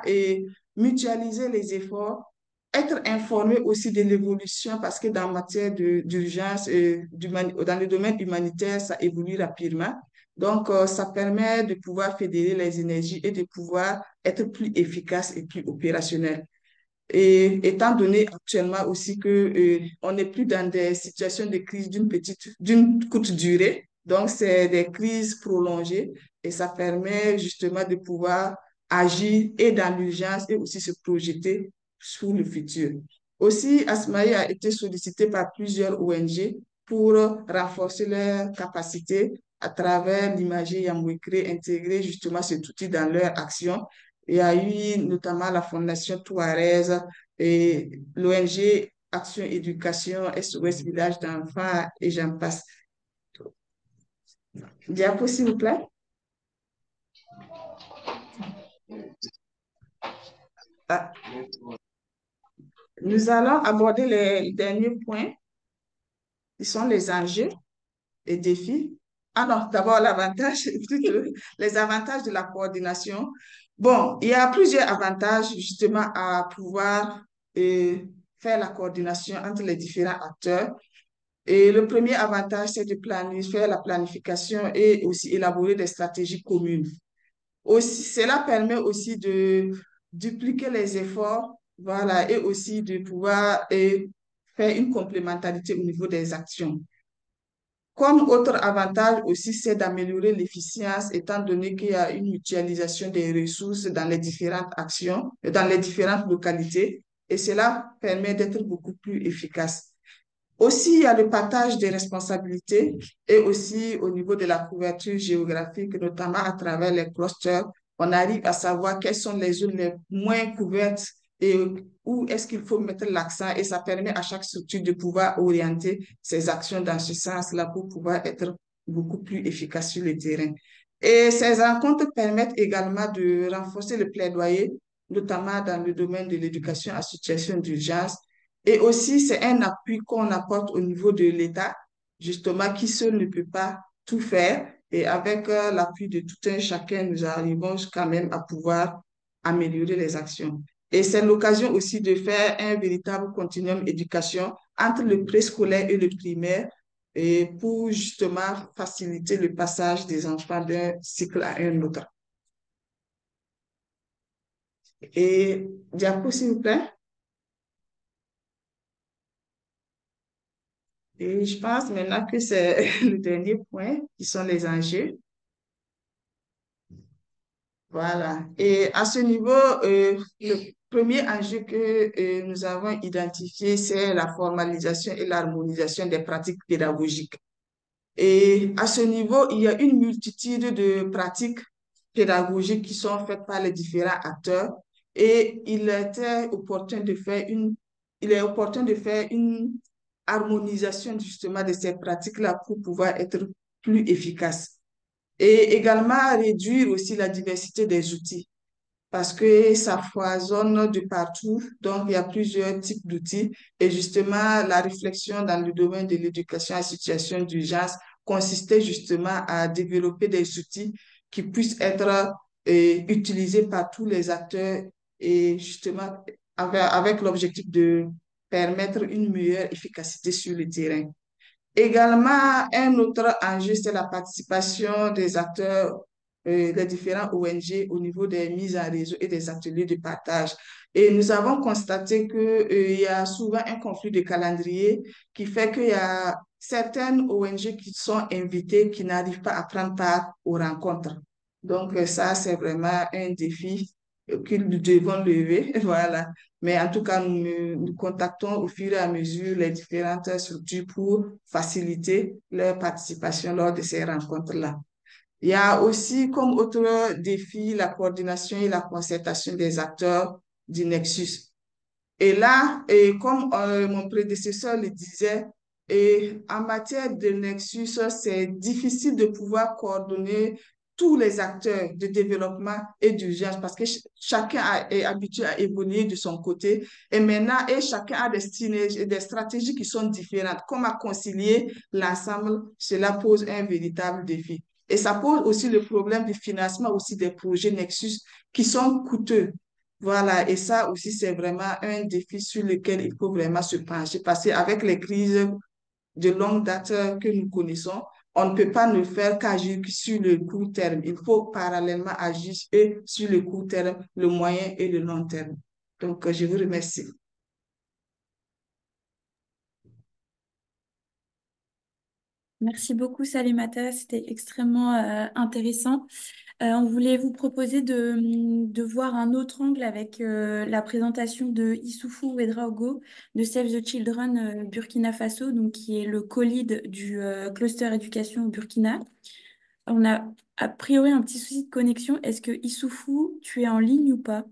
mutualiser les efforts, être informé aussi de l'évolution parce que dans matière d'urgence, dans le domaine humanitaire, ça évolue rapidement. Donc, ça permet de pouvoir fédérer les énergies et de pouvoir être plus efficace et plus opérationnel. Et étant donné actuellement aussi que on n'est plus dans des situations de crise d'une courte durée, donc c'est des crises prolongées et ça permet justement de pouvoir agir et dans l'urgence et aussi se projeter sur le futur. Aussi, Asmaï a été sollicité par plusieurs ONG pour renforcer leurs capacités à travers l'imagerie Yamwikre, intégrer justement cet outil dans leur action. Il y a eu notamment la Fondation Touarez et l'ONG Action Éducation, SOS Village d'enfants et j'en passe. Diapo, s'il vous plaît. Ah. Nous allons aborder les derniers points qui sont les enjeux et défis. Ah non, d'abord l'avantage, les avantages de la coordination. Bon, il y a plusieurs avantages justement à pouvoir faire la coordination entre les différents acteurs. Et le premier avantage, c'est de faire la planification et aussi élaborer des stratégies communes. Aussi, cela permet aussi de dupliquer les efforts, voilà, et aussi de pouvoir faire une complémentarité au niveau des actions. Comme autre avantage aussi, c'est d'améliorer l'efficience étant donné qu'il y a une mutualisation des ressources dans les différentes actions, dans les différentes localités, et cela permet d'être beaucoup plus efficace. Aussi, il y a le partage des responsabilités et aussi au niveau de la couverture géographique, notamment à travers les clusters, on arrive à savoir quelles sont les zones les moins couvertes et où est-ce qu'il faut mettre l'accent et ça permet à chaque structure de pouvoir orienter ses actions dans ce sens-là pour pouvoir être beaucoup plus efficace sur le terrain. Et ces rencontres permettent également de renforcer le plaidoyer, notamment dans le domaine de l'éducation à situation d'urgence et aussi, c'est un appui qu'on apporte au niveau de l'État, justement, qui seul ne peut pas tout faire. Et avec l'appui de tout un chacun, nous arrivons quand même à pouvoir améliorer les actions. Et c'est l'occasion aussi de faire un véritable continuum éducation entre le préscolaire et le primaire et pour justement faciliter le passage des enfants d'un cycle à un autre. Et diapo, s'il vous plaît. Et je pense maintenant que c'est le dernier point, qui sont les enjeux. Voilà. Et à ce niveau, le premier enjeu que nous avons identifié, c'est la formalisation et l'harmonisation des pratiques pédagogiques. Et à ce niveau, il y a une multitude de pratiques pédagogiques qui sont faites par les différents acteurs et il est opportun de faire une harmonisation justement de ces pratiques-là pour pouvoir être plus efficaces. Et également réduire aussi la diversité des outils parce que ça foisonne de partout. Donc, il y a plusieurs types d'outils. Et justement, la réflexion dans le domaine de l'éducation à situation d'urgence consistait justement à développer des outils qui puissent être utilisés par tous les acteurs et justement avec l'objectif de permettre une meilleure efficacité sur le terrain. Également, un autre enjeu, c'est la participation des acteurs, des différents ONG au niveau des mises en réseau et des ateliers de partage. Et nous avons constaté il y a souvent un conflit de calendrier qui fait qu'il y a certaines ONG qui sont invitées qui n'arrivent pas à prendre part aux rencontres. Donc, ça, c'est vraiment un défi que nous devons lever. Voilà. Mais en tout cas, nous contactons au fur et à mesure les différentes structures pour faciliter leur participation lors de ces rencontres-là. Il y a aussi comme autre défi la coordination et la concertation des acteurs du Nexus. Et là, et comme mon prédécesseur le disait, et en matière de Nexus, c'est difficile de pouvoir coordonner tous les acteurs de développement et d'urgence parce que chacun est habitué à évoluer de son côté et maintenant, et chacun a des stratégies qui sont différentes. Comment concilier l'ensemble, cela pose un véritable défi. Et ça pose aussi le problème du financement aussi des projets Nexus qui sont coûteux. Voilà, et ça aussi, c'est vraiment un défi sur lequel il faut vraiment se pencher parce qu'avec les crises de longue date que nous connaissons, on ne peut pas ne faire qu'agir sur le court terme. Il faut parallèlement agir et sur le court terme, le moyen et le long terme. Donc, je vous remercie.
Merci beaucoup, Salimata. C'était extrêmement intéressant. On voulait vous proposer de voir un autre angle avec la présentation de Issoufou Ouedraogo de Save the Children Burkina Faso, donc qui est le co-lead du cluster éducation au Burkina. On a a priori un petit souci de connexion. Est-ce que Issoufou, tu es en ligne ou pas?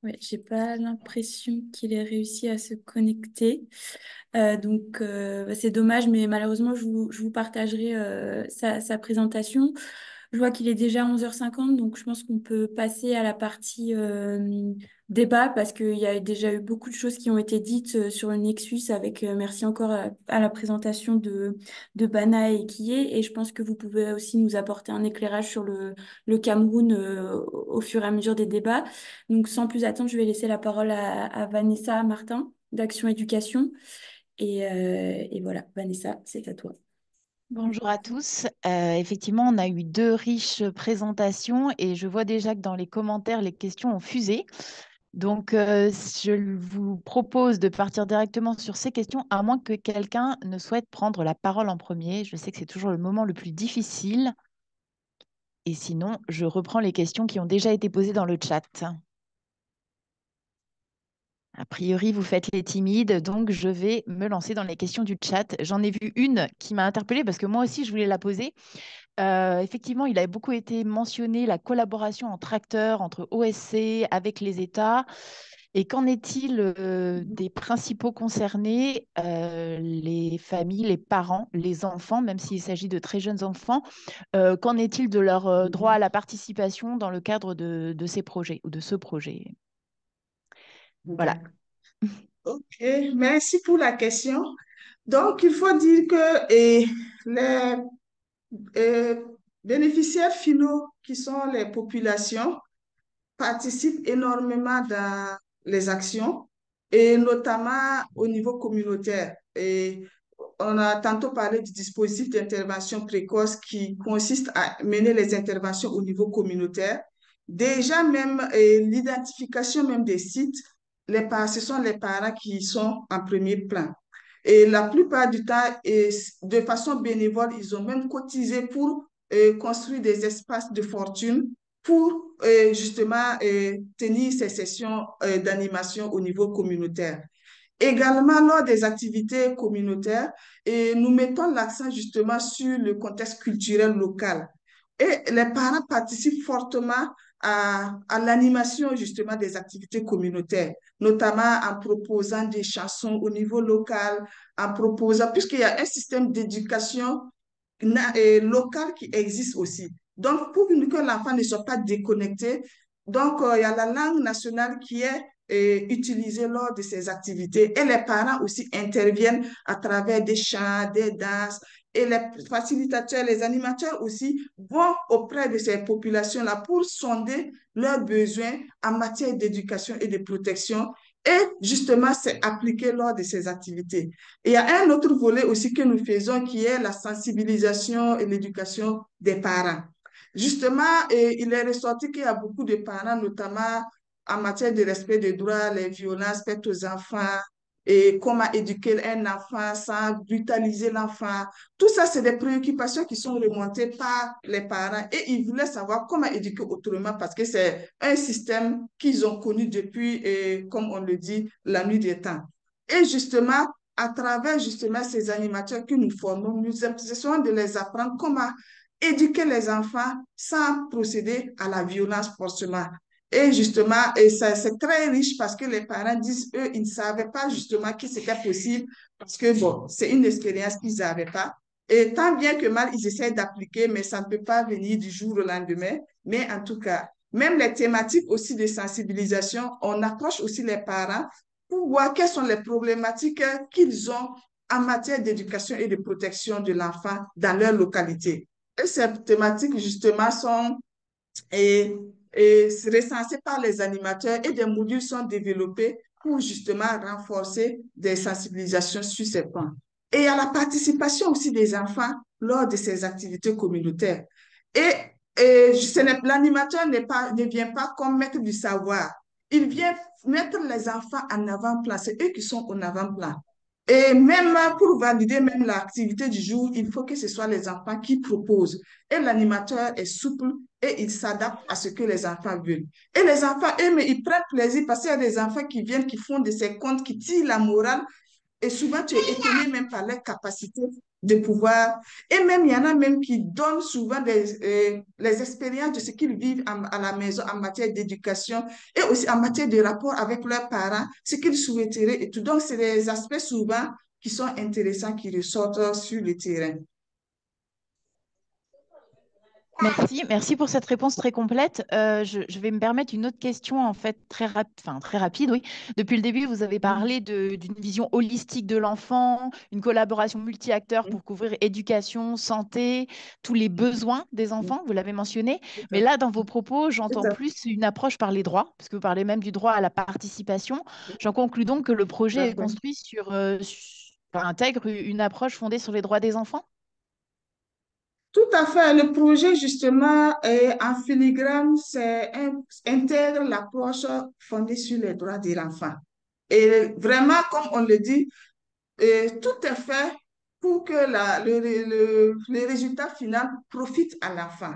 Ouais, j'ai pas l'impression qu'il ait réussi à se connecter. Donc, c'est dommage, mais malheureusement, je vous partagerai sa présentation. Je vois qu'il est déjà 11h50, donc je pense qu'on peut passer à la partie débat parce qu'il y a déjà eu beaucoup de choses qui ont été dites sur le Nexus avec merci encore à la présentation de Bana et Kié. Et je pense que vous pouvez aussi nous apporter un éclairage sur le Cameroun au fur et à mesure des débats. Donc sans plus attendre, je vais laisser la parole à Vanessa Martin d'Action Éducation. Et voilà, Vanessa, c'est à toi.
Bonjour à tous. Effectivement, on a eu deux riches présentations et je vois déjà que dans les commentaires, les questions ont fusé. Donc, je vous propose de partir directement sur ces questions, à moins que quelqu'un ne souhaite prendre la parole en premier. Je sais que c'est toujours le moment le plus difficile. Et sinon, je reprends les questions qui ont déjà été posées dans le chat. A priori, vous faites les timides, donc je vais me lancer dans les questions du chat. J'en ai vu une qui m'a interpellée parce que moi aussi, je voulais la poser. Effectivement, il a beaucoup été mentionné la collaboration entre acteurs, entre OSC, avec les États. Et qu'en est-il des principaux concernés, les familles, les parents, les enfants, même s'il s'agit de très jeunes enfants, qu'en est-il de leur droit à la participation dans le cadre de ces projets ou de ce projet? Voilà.
OK, merci pour la question. Donc, il faut dire que les euh, bénéficiaires finaux, qui sont les populations, participent énormément dans les actions et notamment au niveau communautaire. Et on a tantôt parlé du dispositif d'intervention précoce qui consiste à mener les interventions au niveau communautaire. Déjà même l'identification même des sites, ce sont les parents qui sont en premier plan. Et la plupart du temps, de façon bénévole, ils ont même cotisé pour construire des espaces de fortune pour justement tenir ces sessions d'animation au niveau communautaire. Également, lors des activités communautaires, et nous mettons l'accent justement sur le contexte culturel local. Et les parents participent fortement à l'animation justement des activités communautaires, notamment en proposant des chansons au niveau local, en proposant, puisqu'il y a un système d'éducation local qui existe aussi. Donc, pour que l'enfant ne soit pas déconnecté, donc il y a la langue nationale qui est utilisée lors de ces activités et les parents aussi interviennent à travers des chants, des danses et les facilitateurs, les animateurs aussi vont auprès de ces populations-là pour sonder leurs besoins en matière d'éducation et de protection et justement c'est appliqué lors de ces activités. Et il y a un autre volet aussi que nous faisons qui est la sensibilisation et l'éducation des parents. Justement, il est ressorti qu'il y a beaucoup de parents, notamment en matière de respect des droits, les violences faites aux enfants et comment éduquer un enfant sans brutaliser l'enfant. Tout ça, c'est des préoccupations qui sont remontées par les parents et ils voulaient savoir comment éduquer autrement parce que c'est un système qu'ils ont connu depuis, comme on le dit, la nuit des temps. Et justement, à travers justement ces animateurs que nous formons, nous essayons de les apprendre comment éduquer les enfants sans procéder à la violence forcément. Et justement, et ça, c'est très riche parce que les parents disent, eux, ils ne savaient pas justement que c'était possible parce que, bon, c'est une expérience qu'ils n'avaient pas. Et tant bien que mal, ils essaient d'appliquer, mais ça ne peut pas venir du jour au lendemain. Mais en tout cas, même les thématiques aussi de sensibilisation, on approche aussi les parents pour voir quelles sont les problématiques qu'ils ont en matière d'éducation et de protection de l'enfant dans leur localité. Et ces thématiques, justement, sont et, recensées par les animateurs et des modules sont développés pour justement renforcer des sensibilisations sur ces points. Et il y a la participation aussi des enfants lors de ces activités communautaires. Et, l'animateur ne vient pas comme maître du savoir. Il vient mettre les enfants en avant-plan. C'est eux qui sont en avant-plan. Et même pour valider même l'activité du jour, il faut que ce soit les enfants qui proposent. Et l'animateur est souple et il s'adapte à ce que les enfants veulent. Et les enfants, eux, mais ils prennent plaisir parce qu'il y a des enfants qui viennent, qui font de ces contes, qui tirent la morale. Et souvent, tu es étonné même par leur capacité de pouvoir. Et même, il y en a même qui donnent souvent les expériences de ce qu'ils vivent à la maison en matière d'éducation et aussi en matière de rapport avec leurs parents, ce qu'ils souhaiteraient et tout. Donc, c'est des aspects souvent qui sont intéressants, qui ressortent sur le terrain.
Merci pour cette réponse très complète. Je vais me permettre une autre question, en fait, très rapide, oui. Depuis le début, vous avez parlé d'une vision holistique de l'enfant, une collaboration multi-acteurs pour couvrir éducation, santé, tous les besoins des enfants, vous l'avez mentionné. Mais là, dans vos propos, j'entends plus une approche par les droits, parce que vous parlez même du droit à la participation. J'en conclus donc que le projet est construit intègre une approche fondée sur les droits des enfants.
Tout à fait. Le projet, justement, en filigrane, intègre l'approche fondée sur les droits de l'enfant. Et vraiment, comme on le dit, tout est fait pour que le résultat final profite à l'enfant.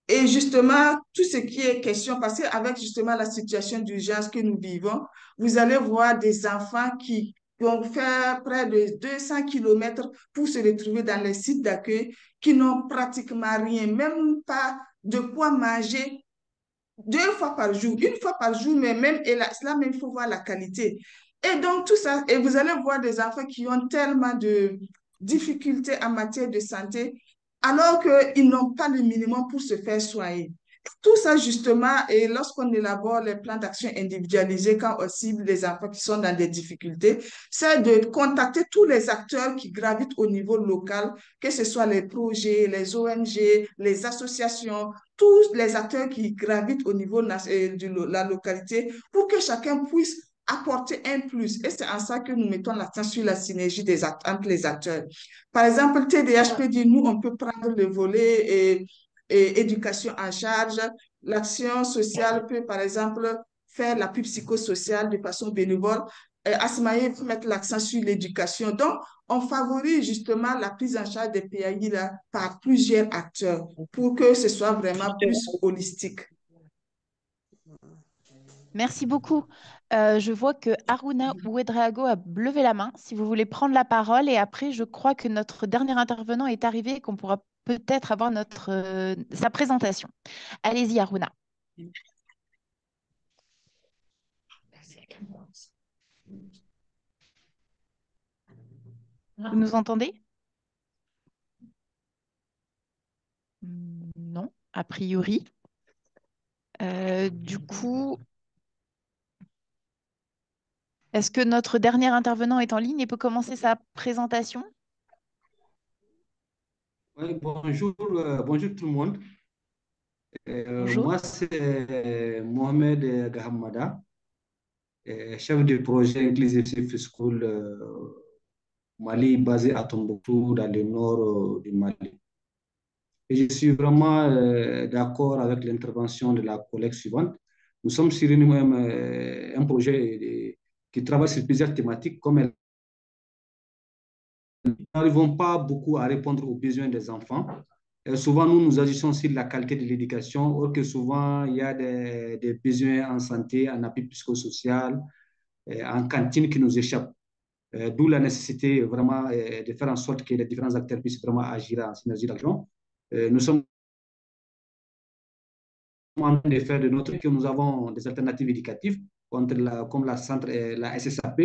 Et justement, tout ce qui est question, parce qu'avec justement la situation d'urgence que nous vivons, vous allez voir des enfants qui vont faire près de 200 kilomètres pour se retrouver dans les sites d'accueil, qui n'ont pratiquement rien, même pas de quoi manger 2 fois par jour, 1 fois par jour, mais même, et là, même, il faut voir la qualité. Et donc, tout ça, et vous allez voir des enfants qui ont tellement de difficultés en matière de santé, alors qu'ils n'ont pas le minimum pour se faire soigner. Tout ça, justement, et lorsqu'on élabore les plans d'action individualisés, quand on cible les enfants qui sont dans des difficultés, c'est de contacter tous les acteurs qui gravitent au niveau local, que ce soit les projets, les ONG, les associations, tous les acteurs qui gravitent au niveau de la localité pour que chacun puisse apporter un plus. Et c'est en ça que nous mettons l'accent sur la synergie entre les acteurs. Par exemple, TDH peut dire, nous, on peut prendre le volet et éducation en charge. L'action sociale peut, par exemple, faire l'appui psychosocial de façon bénévole. Asmaï peut mettre l'accent sur l'éducation. Donc, on favorise justement la prise en charge des PAI là, par plusieurs acteurs pour que ce soit vraiment plus holistique.
Merci beaucoup. Je vois que Aruna Ouedraogo a levé la main. Si vous voulez prendre la parole, et après, je crois que notre dernier intervenant est arrivé et qu'on pourra peut-être avoir sa présentation. Allez-y, Aruna. Vous nous entendez? Non, a priori. Du coup, est-ce que notre dernier intervenant est en ligne et peut commencer sa présentation?
Oui, bonjour, bonjour tout le monde.
Bonjour.
Moi, c'est Mohamed Gahamada, chef de projet Inclusive Safe School Mali, basé à Tombouctou, dans le nord du Mali. Et je suis vraiment d'accord avec l'intervention de la collègue suivante. Nous sommes sur un projet qui travaille sur plusieurs thématiques, comme elles n'arrivons pas beaucoup à répondre aux besoins des enfants. Souvent, nous agissons sur la qualité de l'éducation, or que souvent, il y a des besoins en santé, en appui psychosocial, en cantine qui nous échappent. D'où la nécessité vraiment de faire en sorte que les différents acteurs puissent vraiment agir en synergie d'action. Nous sommes en train de faire de notre que nous avons des alternatives éducatives comme la SSAP,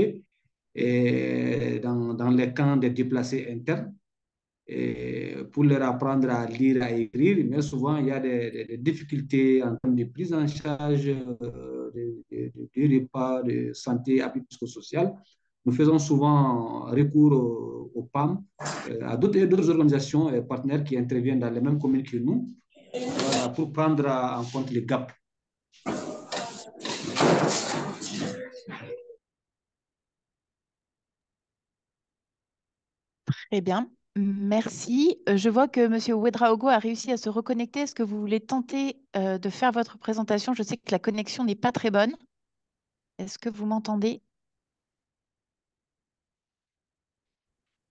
et dans les camps des déplacés internes, pour leur apprendre à lire, à écrire, mais souvent il y a des difficultés en termes de prise en charge de repas, de santé, appui psychosocial. Nous faisons souvent recours au PAM, à d'autres organisations et partenaires qui interviennent dans les mêmes communes que nous, voilà, pour prendre en compte les gaps.
Très bien, merci. Je vois que M. Ouedraogo a réussi à se reconnecter. Est-ce que vous voulez tenter de faire votre présentation? Je sais que la connexion n'est pas très bonne. Est-ce que vous m'entendez?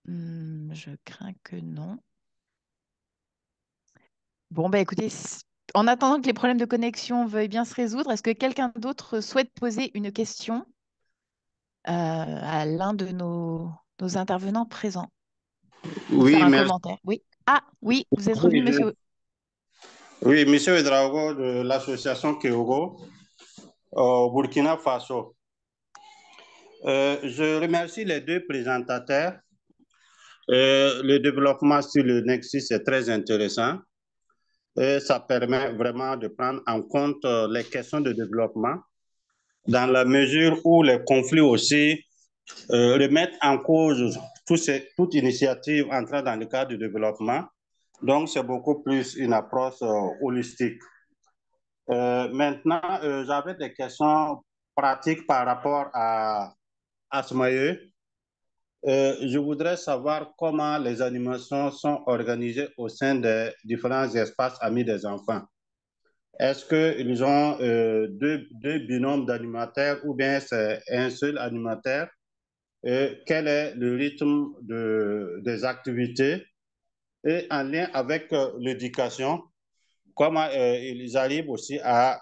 Je crains que non. Bon, bah écoutez, en attendant que les problèmes de connexion veuillent bien se résoudre, est-ce que quelqu'un d'autre souhaite poser une question à l'un de nos intervenants présents ou faire
Oui,
un
merci.
commentaire? Oui. Ah, oui, vous êtes revenu, monsieur.
Oui, monsieur Ouedraogo de l'association Keogo au Burkina Faso. Je remercie les deux présentateurs. Le développement sur le Nexus est très intéressant. Et ça permet vraiment de prendre en compte les questions de développement dans la mesure où les conflits aussi remettent en cause toute initiative entrant dans le cadre du développement. Donc, c'est beaucoup plus une approche holistique. Maintenant, j'avais des questions pratiques par rapport à Asmae. Je voudrais savoir comment les animations sont organisées au sein des différents espaces amis des enfants. Est-ce qu'ils ont deux binômes d'animateurs ou bien c'est un seul animateur? Quel est le rythme des activités? Et en lien avec l'éducation, comment ils arrivent aussi à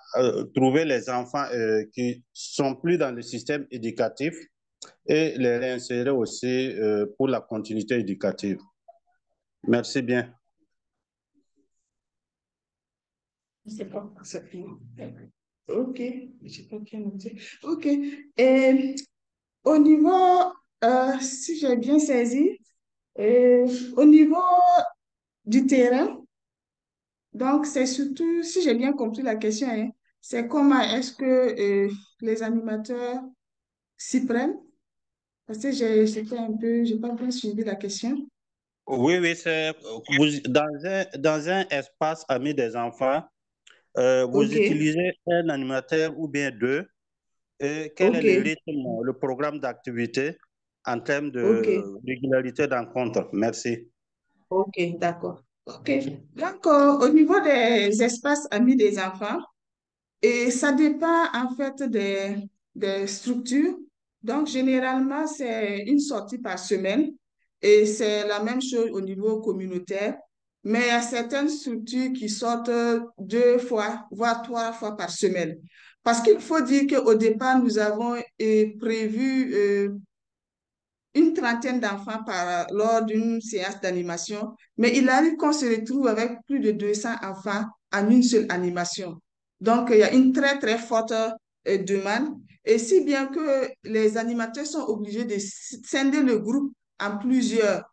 trouver les enfants qui ne sont plus dans le système éducatif et les réinsérer aussi pour la continuité éducative. Merci bien.
Je sais pas, ça fait. Ok, j'ai pas bien noté. Ok. Et au niveau, si j'ai bien saisi, au niveau du terrain, donc c'est surtout, si j'ai bien compris la question, hein, c'est comment est-ce que les animateurs s'y prennent? Parce que j'ai pas bien suivi la question.
Oui, oui, c'est dans un espace ami des enfants, vous
Ok,
utilisez un animateur ou bien deux. Et quel est
ok,
le rythme, le programme d'activité en termes
ok,
de régularité d'encontre? Merci.
ok, d'accord. Ok. Donc, au niveau des espaces amis des enfants, et ça dépend en fait des structures. Donc, généralement, c'est une sortie par semaine et c'est la même chose au niveau communautaire. Mais il y a certaines structures qui sortent 2 fois, voire 3 fois par semaine. Parce qu'il faut dire qu'au départ, nous avons prévu une trentaine d'enfants lors d'une séance d'animation, mais il arrive qu'on se retrouve avec plus de 200 enfants en une seule animation. Donc, il y a une très, très forte demande, et si bien que les animateurs sont obligés de scinder le groupe en plusieurs.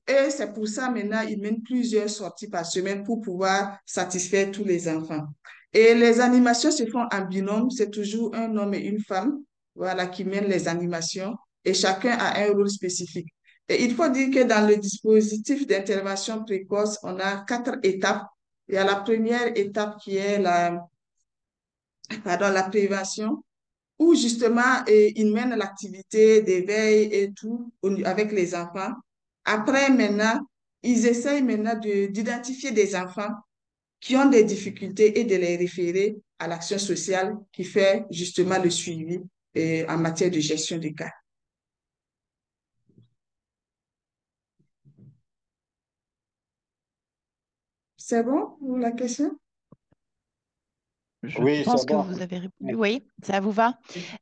Et c'est pour ça maintenant, ils mènent plusieurs sorties par semaine pour pouvoir satisfaire tous les enfants. Et les animations se font en binôme, c'est toujours un homme et une femme, voilà, qui mènent les animations et chacun a un rôle spécifique. Et il faut dire que dans le dispositif d'intervention précoce, on a quatre étapes. Il y a la première étape qui est la prévention, où justement ils mènent l'activité d'éveil et tout avec les enfants. Après, maintenant, ils essayent maintenant d'identifier des enfants qui ont des difficultés et de les référer à l'action sociale qui fait justement le suivi en matière de gestion des cas. C'est bon pour la question?
Je
Oui, c'est
pense que
bon.
vous avez répondu. Oui, ça vous va.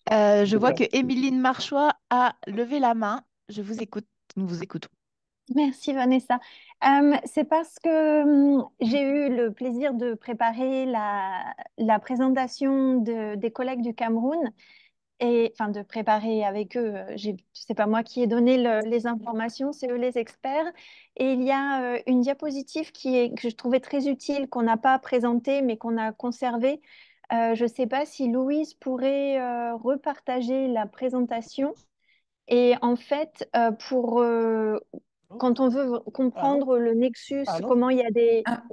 Je vois que Émiline Marchois a levé la main. Je vous écoute. Nous vous écoutons.
Merci Vanessa. C'est parce que j'ai eu le plaisir de préparer la présentation des collègues du Cameroun et enfin de préparer avec eux. C'est pas moi qui ai donné les informations, c'est eux les experts. Et il y a une diapositive que je trouvais très utile, qu'on n'a pas présentée mais qu'on a conservée. Je ne sais pas si Louise pourrait repartager la présentation. Et en fait, quand on veut comprendre le nexus,
Allô?
comment il y a
Ah,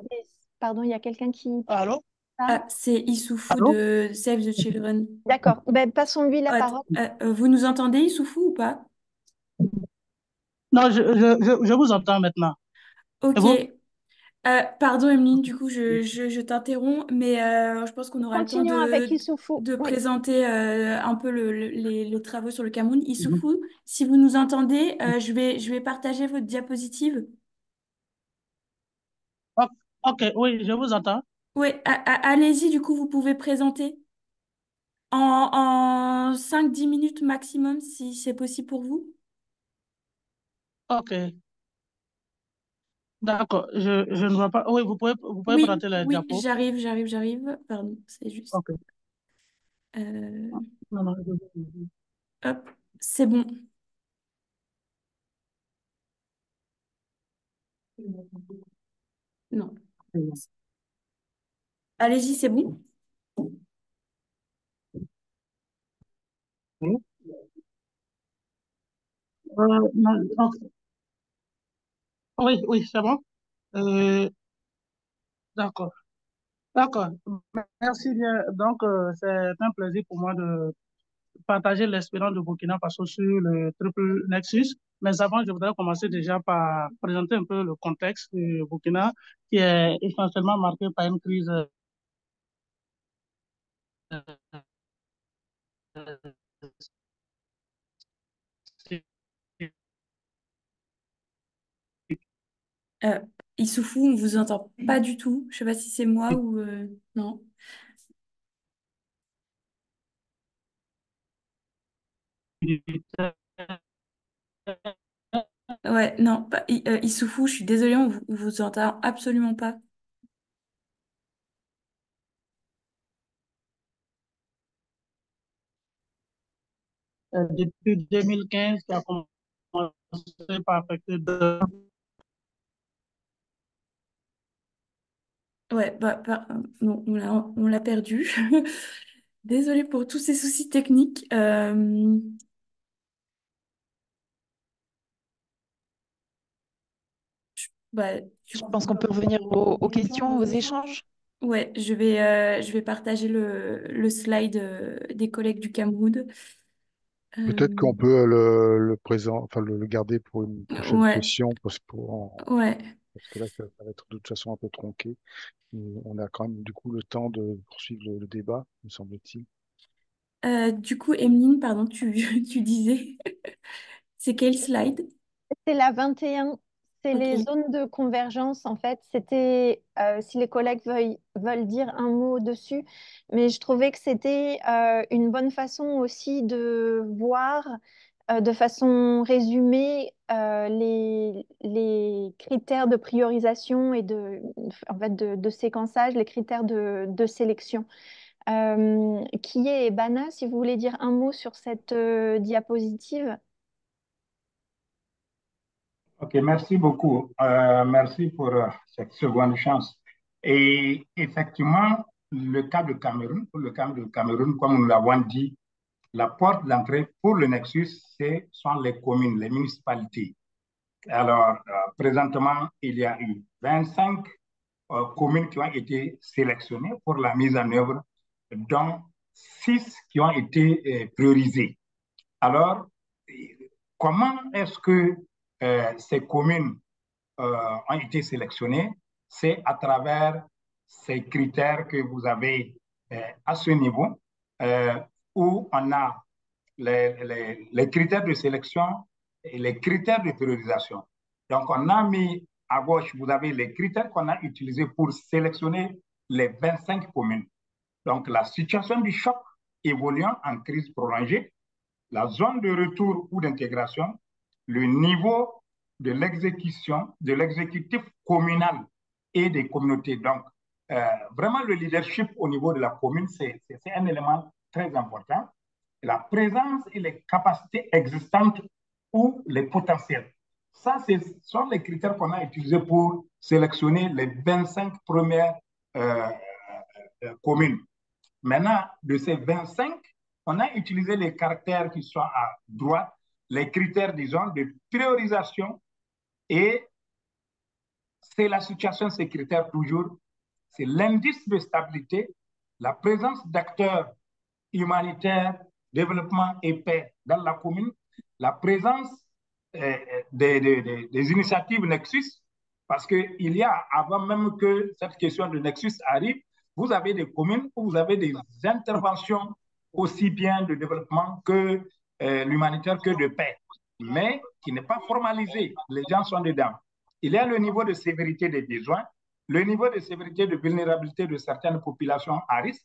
pardon, il y a quelqu'un qui
Allô?
parle.
c'est Issoufou
Allô?
de Save the Children.
D'accord, ben, passons-lui la parole.
Vous nous entendez, Issoufou, ou pas?
Non, je vous entends maintenant. Et
Ok.
vous?
Pardon, Emeline, du coup, je t'interromps, mais je pense qu'on aura le temps
Continuons avec Issoufou.
de
Oui.
présenter un peu les travaux sur le Cameroun.
Mhm.
Issoufou, si vous nous entendez, je vais partager votre diapositive.
Ok, ok, oui, je vous entends.
Oui, allez-y, du coup, vous pouvez présenter en 5-10 minutes maximum, si c'est possible pour vous.
Ok, d'accord. Je ne vois pas. Oui, vous pouvez
Oui,
présenter la
oui,
diapo.
j'arrive. Pardon, c'est juste.
Ok.
euh,
Non, non,
Hop, c'est bon. Non. Allez-y, c'est bon.
oui, non, ok. Oui, oui, c'est bon. Euh, d'accord. D'accord. Merci bien. Donc, c'est un plaisir pour moi de partager l'expérience de Burkina Faso sur le Triple Nexus. Mais avant, je voudrais commencer déjà par présenter un peu le contexte du Burkina, qui est essentiellement marqué par une crise
Euh, Issoufou, on vous entend pas du tout. Je sais pas si c'est moi ou non. Ouais, non, Issoufou, je suis désolée, on vous entend absolument pas.
depuis 2015 qui a commencé par affecter de...
Ouais, non, on l'a perdu. Désolée pour tous ces soucis techniques. Bah, du
Je
coup,
pense qu'on peut revenir aux questions, aux échanges.
ouais, je vais partager le slide des collègues du Cameroun.
Peut-être
Euh,
qu'on peut le présent, enfin le garder pour une prochaine
ouais,
session,
ouais.
parce que là, ça va être de toute façon un peu tronqué. Et on a quand même du coup le temps de poursuivre le débat, me semble-t-il.
Du coup, Emeline, pardon, tu, tu disais, c'est quel slide?
C'est la 21. C'est
Ok.
les zones de convergence, en fait. C'était, si les collègues veulent dire un mot dessus, mais je trouvais que c'était une bonne façon aussi de voir de façon résumée les critères de priorisation et en fait, de séquençage, les critères de sélection. Qui est Bana, si vous voulez dire un mot sur cette diapositive.
OK, merci beaucoup. Merci pour cette seconde chance. Et effectivement, le cas du Cameroun, pour le cas du Cameroun, comme nous l'avons dit, la porte d'entrée pour le Nexus, ce sont les communes, les municipalités. Alors, présentement, il y a eu 25 communes qui ont été sélectionnées pour la mise en œuvre, dont 6 qui ont été priorisées. Alors, comment est-ce que ces communes ont été sélectionnées? C'est à travers ces critères que vous avez à ce niveau, où on a les critères de sélection et les critères de priorisation. Donc, on a mis à gauche, vous avez les critères qu'on a utilisés pour sélectionner les 25 communes. Donc, la situation du choc évoluant en crise prolongée, la zone de retour ou d'intégration, le niveau de l'exécution, de l'exécutif communal et des communautés. Donc, vraiment, le leadership au niveau de la commune, c'est un élément très important. La présence et les capacités existantes ou les potentiels. Ça, ce sont les critères qu'on a utilisés pour sélectionner les 25 premières communes. Maintenant, de ces 25, on a utilisé les caractères qui sont à droite, les critères, disons, de priorisation, et c'est la situation de ces critères toujours, c'est l'indice de stabilité, la présence d'acteurs humanitaires, développement et paix dans la commune, la présence des initiatives Nexus, parce qu'il y a, avant même que cette question de Nexus arrive, vous avez des communes où vous avez des interventions aussi bien de développement que l'humanitaire que de paix, mais qui n'est pas formalisé. Les gens sont dedans. Il y a le niveau de sévérité des besoins, le niveau de sévérité de vulnérabilité de certaines populations à risque,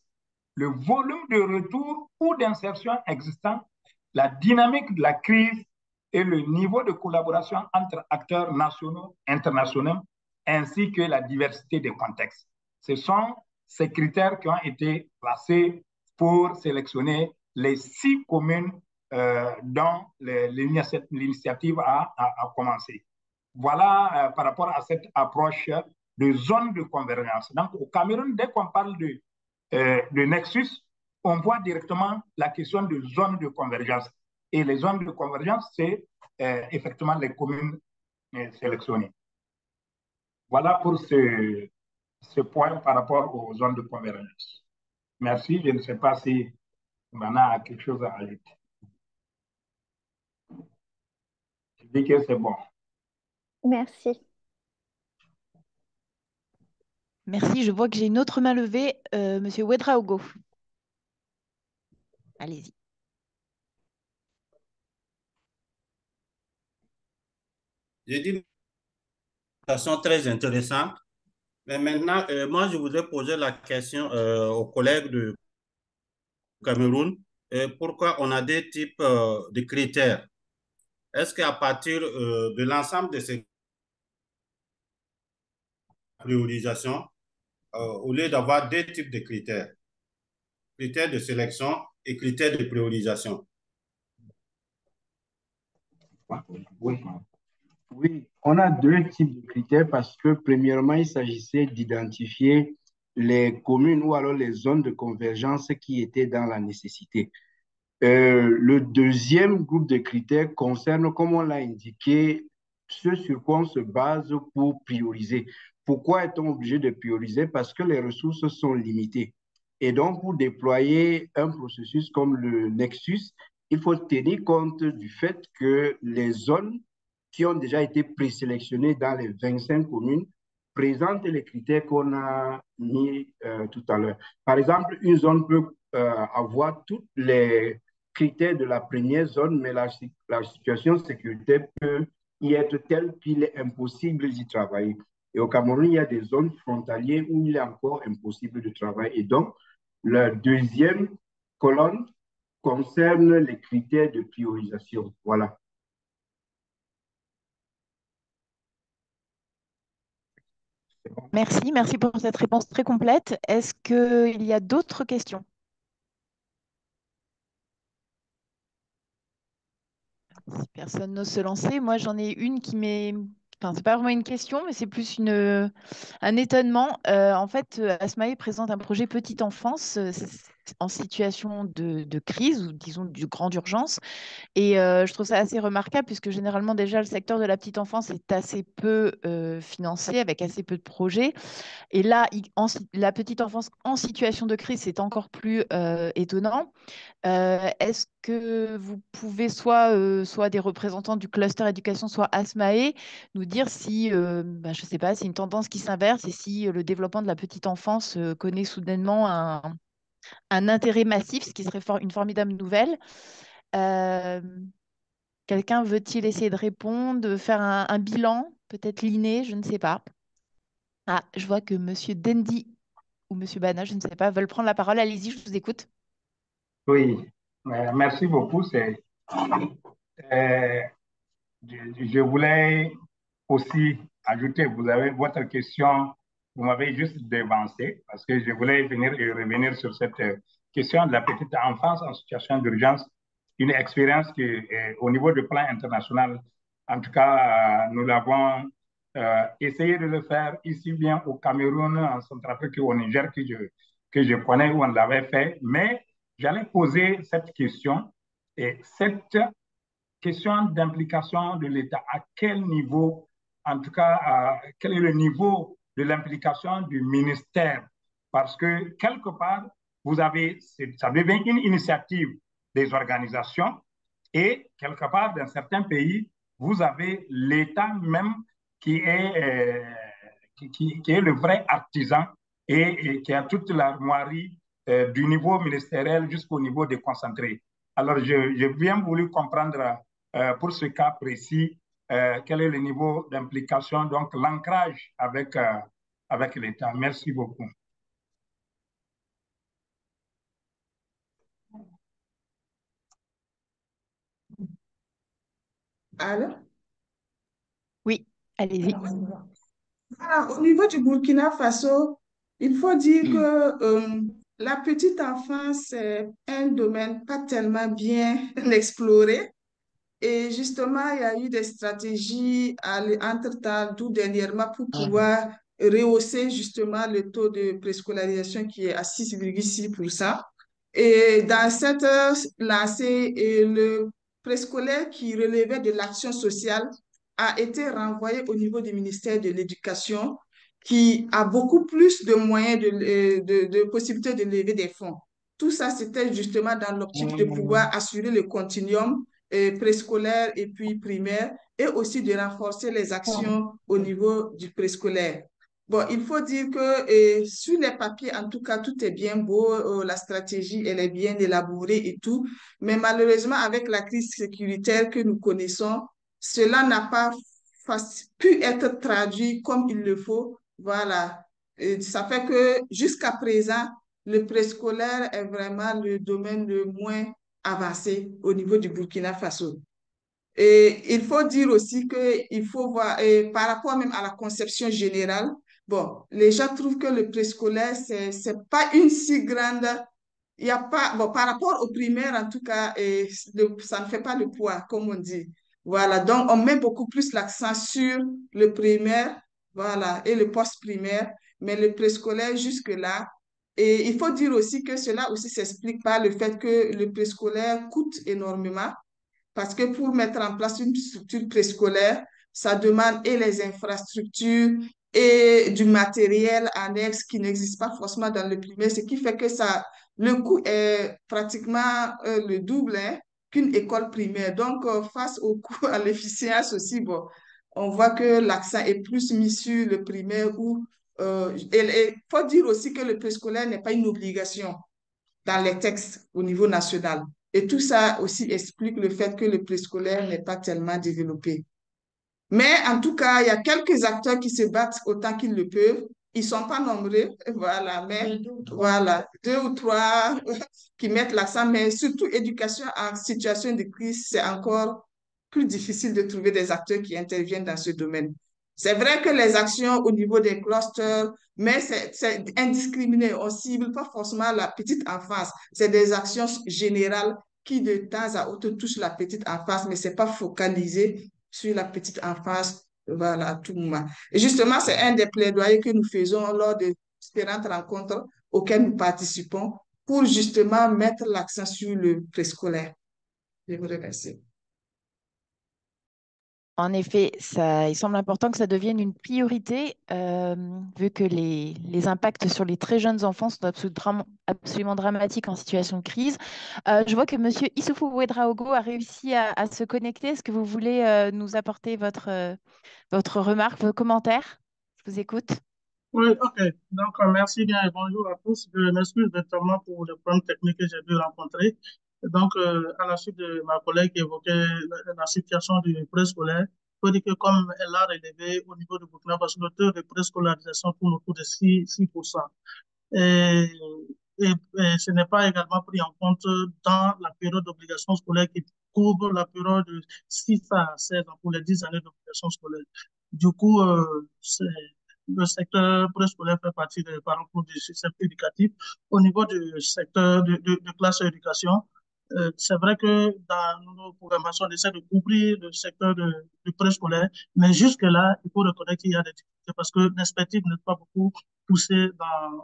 le volume de retour ou d'insertion existant, la dynamique de la crise et le niveau de collaboration entre acteurs nationaux, internationaux, ainsi que la diversité des contextes. Ce sont ces critères qui ont été placés pour sélectionner les 6 communes dont l'initiative a commencé. Voilà par rapport à cette approche de zone de convergence. Donc, au Cameroun, dès qu'on parle de Nexus, on voit directement la question de zone de convergence. Et les zones de convergence, c'est effectivement les communes sélectionnées. Voilà pour ce point par rapport aux zones de convergence. Merci. Je ne sais pas si Bana a quelque chose à ajouter. Je dis que c'est bon.
Merci.
Merci. Je vois que j'ai une autre main levée. Monsieur Ouedraogo. Allez-y.
J'ai dit une question très intéressante. Mais maintenant, moi, je voudrais poser la question aux collègues du Cameroun. Pourquoi on a des types de critères? Est-ce qu'à partir de l'ensemble de ces priorisations, au lieu d'avoir deux types de critères de sélection et critères de priorisation?
Oui. Oui, on a deux types de critères parce que premièrement, il s'agissait d'identifier les communes ou alors les zones de convergence qui étaient dans la nécessité. Le deuxième groupe de critères concerne, comme on l'a indiqué, ce sur quoi on se base pour prioriser. Pourquoi est-on obligé de prioriser? Parce que les ressources sont limitées. Et donc, pour déployer un processus comme le Nexus, il faut tenir compte du fait que les zones qui ont déjà été présélectionnées dans les 25 communes présentent les critères qu'on a mis tout à l'heure. Par exemple, une zone peut avoir tous les critères de la première zone, mais la situation sécuritaire peut y être tel qu'il est impossible d'y travailler. Et au Cameroun, il y a des zones frontalières où il est encore impossible de travailler. Et donc, la deuxième colonne concerne les critères de priorisation. Voilà.
Merci, merci pour cette réponse très complète. Est-ce qu'il y a d'autres questions? Si personne n'ose se lancer, moi j'en ai une qui m'est... Enfin, c'est pas vraiment une question, mais c'est plus un étonnement. En fait, Asmae présente un projet petite enfance en situation de crise ou disons de grande urgence. Et je trouve ça assez remarquable puisque généralement déjà le secteur de la petite enfance est assez peu financé avec assez peu de projets. Et là, la petite enfance en situation de crise, c'est encore plus étonnant. Est-ce que vous pouvez, soit des représentants du cluster éducation, soit Asmae, nous dire si, je ne sais pas, c'est une tendance qui s'inverse et si le développement de la petite enfance connaît soudainement un intérêt massif, ce qui serait une formidable nouvelle. Euh, Quelqu'un veut-il essayer de répondre, de faire un bilan, peut-être l'inné, je ne sais pas. Ah, je vois que Monsieur Dendi ou Monsieur Bana, je ne sais pas, veulent prendre la parole. Allez-y, je vous écoute.
Oui, merci beaucoup. Euh, je voulais aussi ajouter, vous avez votre question, vous m'avez juste devancé parce que je voulais venir et revenir sur cette question de la petite enfance en situation d'urgence, une expérience qui, au niveau du plan international, en tout cas, nous l'avons essayé de le faire ici bien au Cameroun, en Centrafrique et au Niger que je connais où on l'avait fait, mais j'allais poser cette question et cette question d'implication de l'État. À quel niveau, en tout cas, quel est le niveau de l'implication du ministère? Parce que quelque part, ça devient une initiative des organisations et quelque part, dans certains pays, vous avez l'État même qui est, qui est le vrai artisan et qui a toute l'armoirie du niveau ministériel jusqu'au niveau déconcentré. Alors, j'ai bien voulu comprendre pour ce cas précis, quel est le niveau d'implication, donc l'ancrage avec l'État. Merci beaucoup.
Alors,
Oui, allez-y.
voilà, au niveau du Burkina Faso, il faut dire que la petite enfance est un domaine pas tellement bien exploré. Et justement, il y a eu des stratégies entre-temps, tout dernièrement, pour pouvoir rehausser justement le taux de préscolarisation qui est à 6,6%. Et dans cette lancée, le préscolaire qui relevait de l'action sociale a été renvoyé au niveau du ministère de l'Éducation, qui a beaucoup plus de moyens de possibilités de lever des fonds. Tout ça, c'était justement dans l'optique de pouvoir assurer le continuum préscolaire et puis primaire, et aussi de renforcer les actions au niveau du préscolaire. Bon, il faut dire que sur les papiers, en tout cas, tout est bien beau, la stratégie, elle est bien élaborée et tout, mais malheureusement, avec la crise sécuritaire que nous connaissons, cela n'a pas pu être traduit comme il le faut. Voilà. Et ça fait que jusqu'à présent, le préscolaire est vraiment le domaine le moins avancé au niveau du Burkina Faso. Et il faut dire aussi qu'il faut voir, et par rapport même à la conception générale, bon, les gens trouvent que le préscolaire, c'est pas une si grande. Il y a pas, bon, par rapport au primaire, en tout cas, ça ne fait pas le poids, comme on dit. Voilà, donc on met beaucoup plus l'accent sur le primaire, voilà, et le post-primaire, mais le préscolaire jusque-là. Et il faut dire aussi que cela aussi s'explique par le fait que le préscolaire coûte énormément parce que pour mettre en place une structure préscolaire, ça demande et les infrastructures et du matériel annexe qui n'existe pas forcément dans le primaire, ce qui fait que ça, le coût est pratiquement le double hein, qu'une école primaire. Donc, face au coût, à l'efficience aussi, bon, on voit que l'accent est plus mis sur le primaire où il faut dire aussi que le préscolaire n'est pas une obligation dans les textes au niveau national. Et tout ça aussi explique le fait que le préscolaire n'est pas tellement développé. Mais en tout cas, il y a quelques acteurs qui se battent autant qu'ils le peuvent. Ils ne sont pas nombreux, voilà, mais voilà, deux ou trois qui mettent l'accent, mais surtout éducation en situation de crise, c'est encore plus difficile de trouver des acteurs qui interviennent dans ce domaine. C'est vrai que les actions au niveau des clusters, mais c'est indiscriminé. On ne cible pas forcément la petite enfance. C'est des actions générales qui de temps à autre touchent la petite enfance, mais ce n'est pas focalisé sur la petite enfance, voilà, à tout moment. Et justement, c'est un des plaidoyers que nous faisons lors de différentes rencontres auxquelles nous participons pour justement mettre l'accent sur le préscolaire. Je vous remercie.
En effet, il semble important que ça devienne une priorité, vu que les impacts sur les très jeunes enfants sont absolument dramatiques en situation de crise. Je vois que Monsieur Issoufou Ouedraogo a réussi à se connecter. Est-ce que vous voulez nous apporter votre remarque, vos commentaires? Je vous écoute.
Oui, ok. Donc, merci bien et bonjour à tous. Je m'excuse notamment pour le problème technique que j'ai dû rencontrer. Donc, à la suite de ma collègue qui évoquait la situation du préscolaire, il faut dire que comme elle a relevé au niveau du Burkina Faso, le taux de préscolarisation tourne autour de 6%. Et, et ce n'est pas également pris en compte dans la période d'obligation scolaire qui couvre la période de 6 à 16 ans pour les 10 années d'obligation scolaire. Du coup, le secteur préscolaire fait partie des parents pour du système éducatif. Au niveau du secteur de classe éducation, c'est vrai que dans nos programmations, on essaie de couvrir le secteur du préscolaire, mais jusque-là, il faut reconnaître qu'il y a des difficultés parce que l'expertise n'est pas beaucoup poussée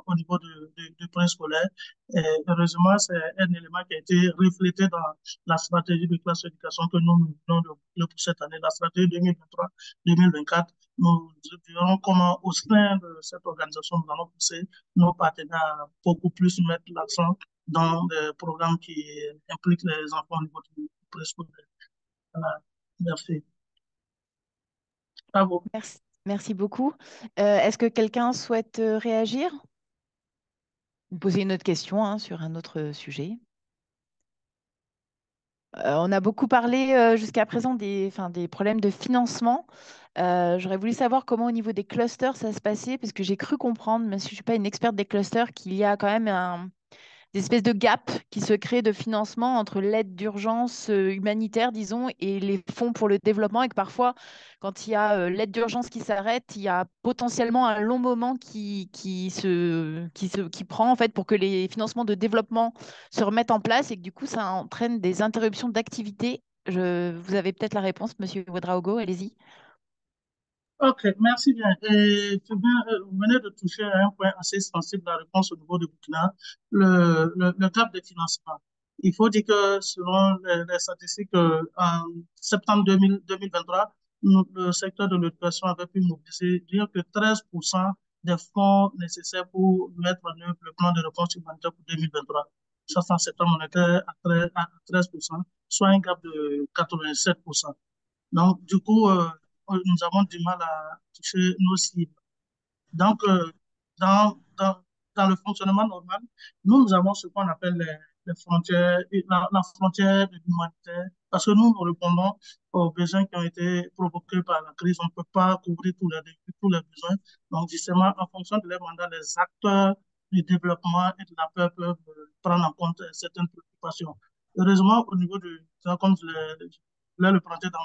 au niveau du préscolaire. Et heureusement, c'est un élément qui a été reflété dans la stratégie de classe éducation que nous venons de pour cette année, la stratégie 2023-2024. Nous dirons comment, au sein de cette organisation, nous allons pousser nos partenaires à beaucoup plus mettre l'accent dans des programmes qui impliquent les enfants au niveau du préscolaire. Voilà. Merci. À vous.
Merci beaucoup. Est-ce que quelqu'un souhaite réagir? Vous poser une autre question, hein, sur un autre sujet. On a beaucoup parlé jusqu'à présent des problèmes de financement. J'aurais voulu savoir comment au niveau des clusters ça se passait, parce que j'ai cru comprendre, même si je ne suis pas une experte des clusters, qu'il y a quand même des espèces de gaps qui se créent de financement entre l'aide d'urgence humanitaire, disons, et les fonds pour le développement, et que parfois, quand il y a l'aide d'urgence qui s'arrête, il y a potentiellement un long moment qui prend en fait pour que les financements de développement se remettent en place et que du coup, ça entraîne des interruptions d'activité. Vous avez peut-être la réponse, Monsieur Ouedraogo, allez-y.
Ok, merci bien. Et vous venez de toucher à un point assez sensible, la réponse au niveau du Burkina, le gap de financement. Il faut dire que selon les statistiques, en septembre 2023, le secteur de l'éducation avait pu mobiliser dire que 13% des fonds nécessaires pour mettre en œuvre le plan de réponse humanitaire pour 2023. Ça, en septembre, on était à 13%, soit un gap de 87%. Donc, du coup, nous avons du mal à toucher nos cibles. Donc, dans, dans, dans le fonctionnement normal, nous avons ce qu'on appelle les frontières, la frontière de l'humanitaire, parce que nous répondons aux besoins qui ont été provoqués par la crise. On ne peut pas couvrir tous les besoins. Donc, justement, en fonction de leur mandat, les acteurs du développement et de la paix peuvent prendre en compte certaines préoccupations. Heureusement, au niveau comme je l'ai le présenté dans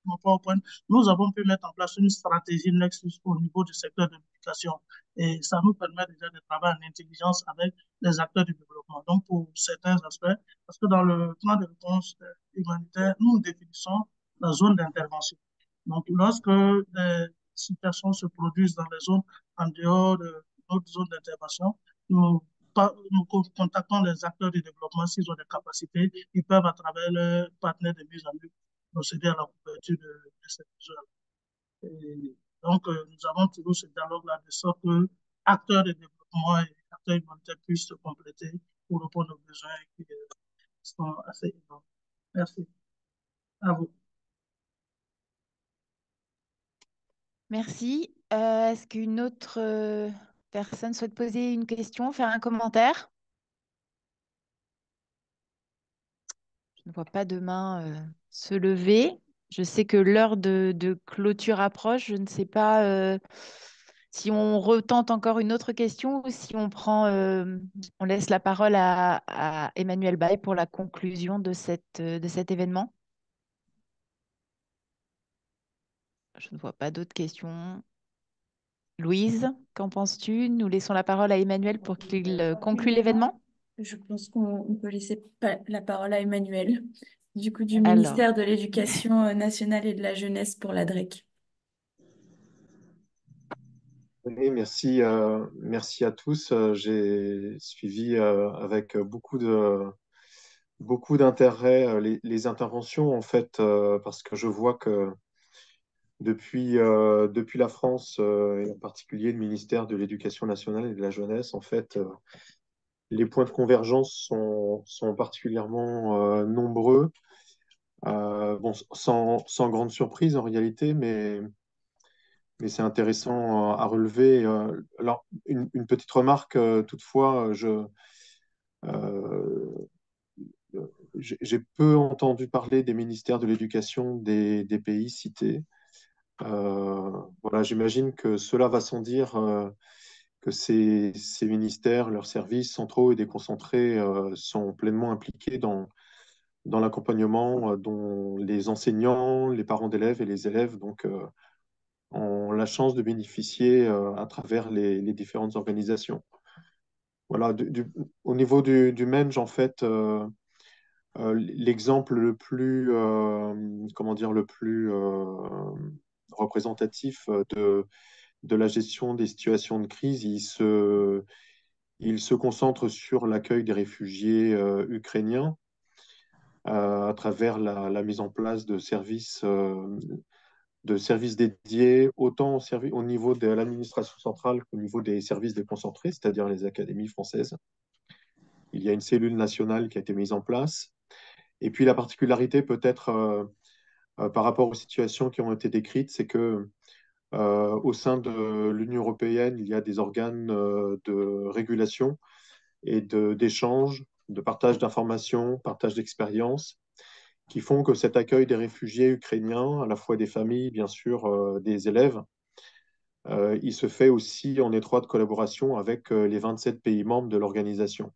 mon PowerPoint, nous avons pu mettre en place une stratégie Nexus au niveau du secteur de l'éducation. Et ça nous permet déjà de travailler en intelligence avec les acteurs du développement. Donc, pour certains aspects, parce que dans le plan de réponse humanitaire, nous définissons la zone d'intervention. Donc, lorsque des situations se produisent dans les zones en dehors de notre zone d'intervention, nous contactons les acteurs du développement s'ils ont des capacités. Ils peuvent, à travers leurs partenaires de mise en œuvre, procéder à la couverture de cette zone. Et donc, nous avons toujours ce dialogue-là de sorte que acteurs de développement et acteurs humanitaires puissent se compléter pour répondre aux besoins qui sont assez énormes. Merci. À vous.
Merci. Est-ce qu'une autre personne souhaite poser une question, faire un commentaire? Je ne vois pas de main se lever. Je sais que l'heure de clôture approche. Je ne sais pas si on retente encore une autre question ou si on laisse la parole à Emmanuel Baye pour la conclusion de cet événement. Je ne vois pas d'autres questions. Louise, qu'en penses-tu? Nous laissons la parole à Emmanuel pour qu'il conclue l'événement.
Je pense qu'on peut laisser la parole à Emmanuel, du coup, du
Alors,
ministère de l'Éducation nationale et de la jeunesse pour la DREC.
Oui, merci à tous. J'ai suivi avec beaucoup d'intérêt les interventions, en fait, parce que je vois que depuis la France, et en particulier le ministère de l'Éducation nationale et de la jeunesse, en fait, les points de convergence sont particulièrement nombreux. Bon, sans grande surprise en réalité, mais c'est intéressant à relever. Alors, une petite remarque, toutefois, euh, j'ai peu entendu parler des ministères de l'éducation des pays cités. Voilà, j'imagine que cela va sans dire que ces ministères, leurs services centraux et déconcentrés sont pleinement impliqués dans l'accompagnement dont les enseignants, les parents d'élèves et les élèves ont la chance de bénéficier à travers les différentes organisations. Voilà, au niveau du MENJ, en fait, l'exemple le plus, comment dire, le plus représentatif de la gestion des situations de crise, il se concentre sur l'accueil des réfugiés ukrainiens à travers la mise en place de services dédiés, autant au niveau de l'administration centrale qu'au niveau des services déconcentrés, c'est-à-dire les académies françaises. Il y a une cellule nationale qui a été mise en place. Et puis la particularité peut-être par rapport aux situations qui ont été décrites, c'est que au sein de l'Union européenne, il y a des organes de régulation et d'échange, de partage d'informations, partage d'expériences, qui font que cet accueil des réfugiés ukrainiens, à la fois des familles, bien sûr, des élèves, il se fait aussi en étroite collaboration avec les 27 pays membres de l'organisation.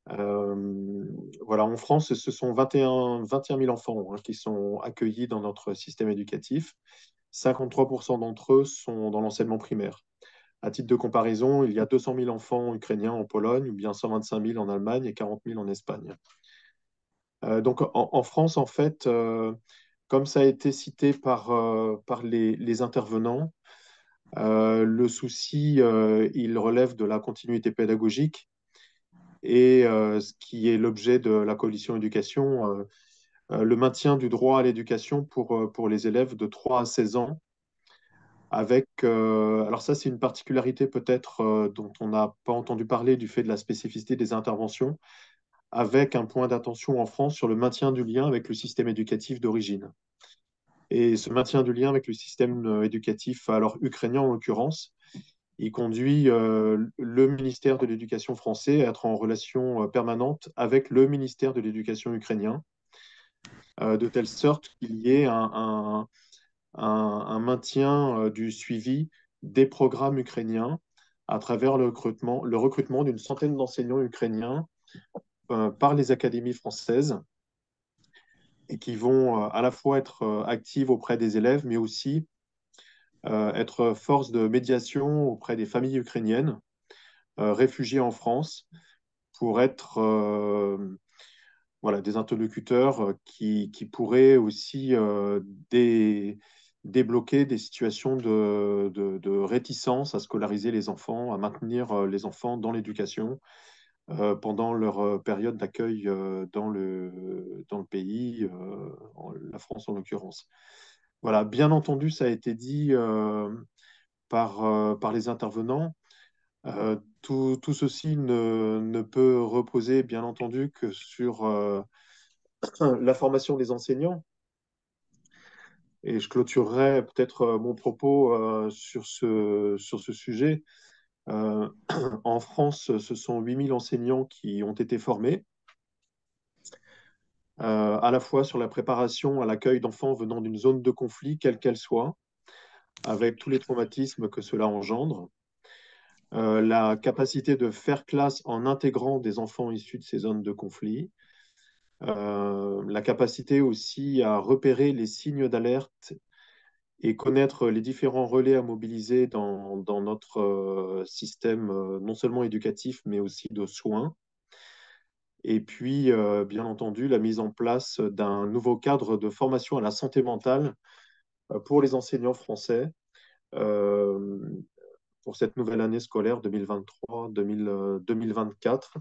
Voilà, en France, ce sont 21 000 enfants qui sont accueillis dans notre système éducatif. 53% d'entre eux sont dans l'enseignement primaire. À titre de comparaison, il y a 200 000 enfants ukrainiens en Pologne, ou bien 125 000 en Allemagne et 40 000 en Espagne. Donc en France, en fait, comme ça a été cité par les intervenants, le souci, il relève de la continuité pédagogique et ce qui est l'objet de la coalition éducation, le maintien du droit à l'éducation pour les élèves de 3 à 16 ans avec, alors ça c'est une particularité peut-être dont on n'a pas entendu parler du fait de la spécificité des interventions, avec un point d'attention en France sur le maintien du lien avec le système éducatif d'origine. Et ce maintien du lien avec le système éducatif, alors ukrainien en l'occurrence, il conduit le ministère de l'Éducation français à être en relation permanente avec le ministère de l'Éducation ukrainien, de telle sorte qu'il y ait un maintien du suivi des programmes ukrainiens à travers le recrutement d'une centaine d'enseignants ukrainiens par les académies françaises et qui vont à la fois être actives auprès des élèves, mais aussi être force de médiation auprès des familles ukrainiennes réfugiées en France pour être voilà, des interlocuteurs qui pourraient aussi débloquer des situations de réticence à scolariser les enfants, à maintenir les enfants dans l'éducation pendant leur période d'accueil dans le pays, la France en l'occurrence. Voilà, bien entendu, ça a été dit par les intervenants. Tout ceci ne peut reposer, bien entendu, que sur la formation des enseignants. Et je clôturerai peut-être mon propos sur ce sujet. Euh, En France, ce sont 8 000 enseignants qui ont été formés. à la fois sur la préparation à l'accueil d'enfants venant d'une zone de conflit, quelle qu'elle soit, avec tous les traumatismes que cela engendre, la capacité de faire classe en intégrant des enfants issus de ces zones de conflit, la capacité aussi à repérer les signes d'alerte et connaître les différents relais à mobiliser dans notre système, non seulement éducatif, mais aussi de soins. Et puis, bien entendu, la mise en place d'un nouveau cadre de formation à la santé mentale pour les enseignants français euh, pour cette nouvelle année scolaire 2023-2024.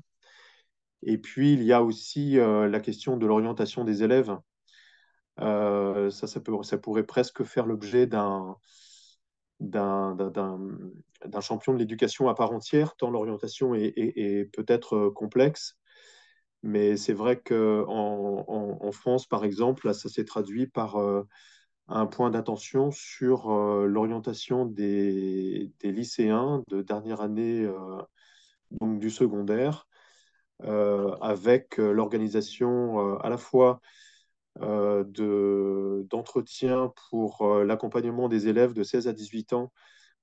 Et puis, il y a aussi la question de l'orientation des élèves. Ça pourrait presque faire l'objet d'un, d'un, d'un champion de l'éducation à part entière, tant l'orientation est peut-être complexe. Mais c'est vrai qu'en France, par exemple, là, ça s'est traduit par un point d'attention sur l'orientation des lycéens de dernière année donc du secondaire, avec l'organisation à la fois d'entretien pour l'accompagnement des élèves de 16 à 18 ans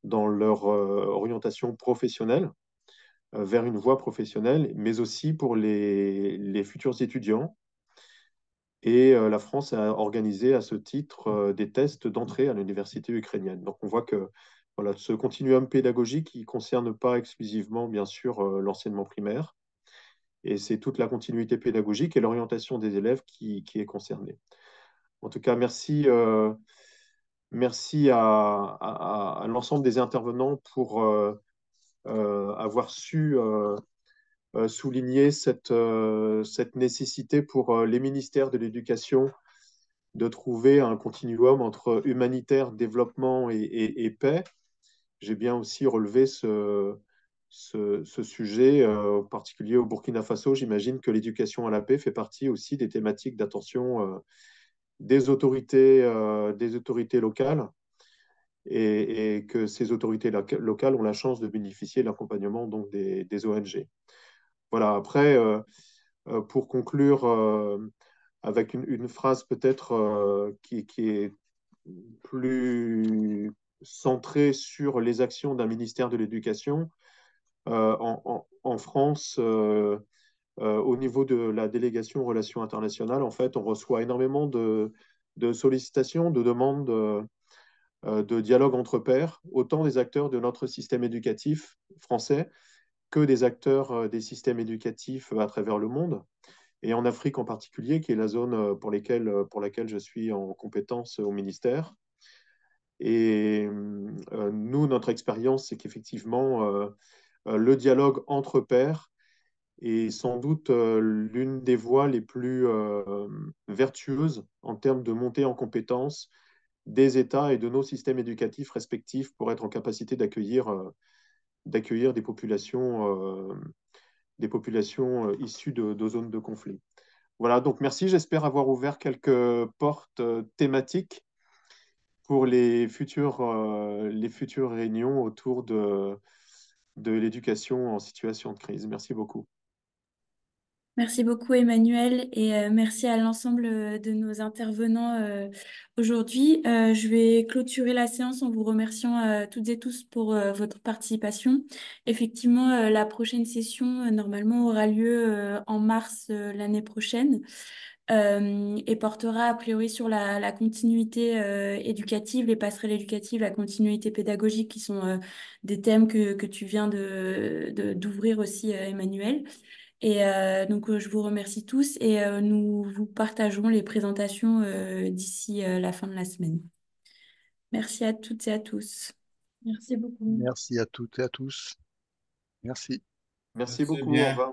dans leur orientation professionnelle, vers une voie professionnelle, mais aussi pour les futurs étudiants. Et la France a organisé à ce titre des tests d'entrée à l'université ukrainienne. Donc on voit que voilà, ce continuum pédagogique qui ne concerne pas exclusivement, bien sûr, l'enseignement primaire, et c'est toute la continuité pédagogique et l'orientation des élèves qui est concernée. En tout cas, merci à l'ensemble des intervenants pour avoir su souligner cette nécessité pour les ministères de l'éducation de trouver un continuum entre humanitaire, développement et paix. J'ai bien aussi relevé ce sujet, en particulier au Burkina Faso. J'imagine que l'éducation à la paix fait partie aussi des thématiques d'attention des autorités locales et que ces autorités locales ont la chance de bénéficier de l'accompagnement donc des ONG. Voilà, après, pour conclure avec une phrase peut-être qui est plus centrée sur les actions d'un ministère de l'Éducation, en France, au niveau de la délégation aux relations internationales, en fait, on reçoit énormément de sollicitations, de demandes de dialogue entre pairs, autant des acteurs de notre système éducatif français que des acteurs des systèmes éducatifs à travers le monde, et en Afrique en particulier, qui est la zone pour laquelle je suis en compétence au ministère. Et nous, notre expérience, c'est qu'effectivement, le dialogue entre pairs est sans doute l'une des voies les plus vertueuses en termes de montée en compétences des États et de nos systèmes éducatifs respectifs pour être en capacité d'accueillir des populations issues de zones de conflit. Voilà, donc merci. J'espère avoir ouvert quelques portes thématiques pour les futures réunions autour de l'éducation en situation de crise. Merci beaucoup.
Merci beaucoup Emmanuel et merci à l'ensemble de nos intervenants aujourd'hui. Je vais clôturer la séance en vous remerciant toutes et tous pour votre participation. Effectivement, la prochaine session normalement aura lieu en mars l'année prochaine et portera a priori sur la continuité éducative, les passerelles éducatives, la continuité pédagogique qui sont des thèmes que tu viens d'ouvrir aussi Emmanuel. Et donc, je vous remercie tous et nous vous partagerons les présentations d'ici la fin de la semaine. Merci à toutes et à tous.
Merci beaucoup.
Merci à toutes et à tous. Merci.
Merci
Merci
beaucoup. Au
bien.
revoir.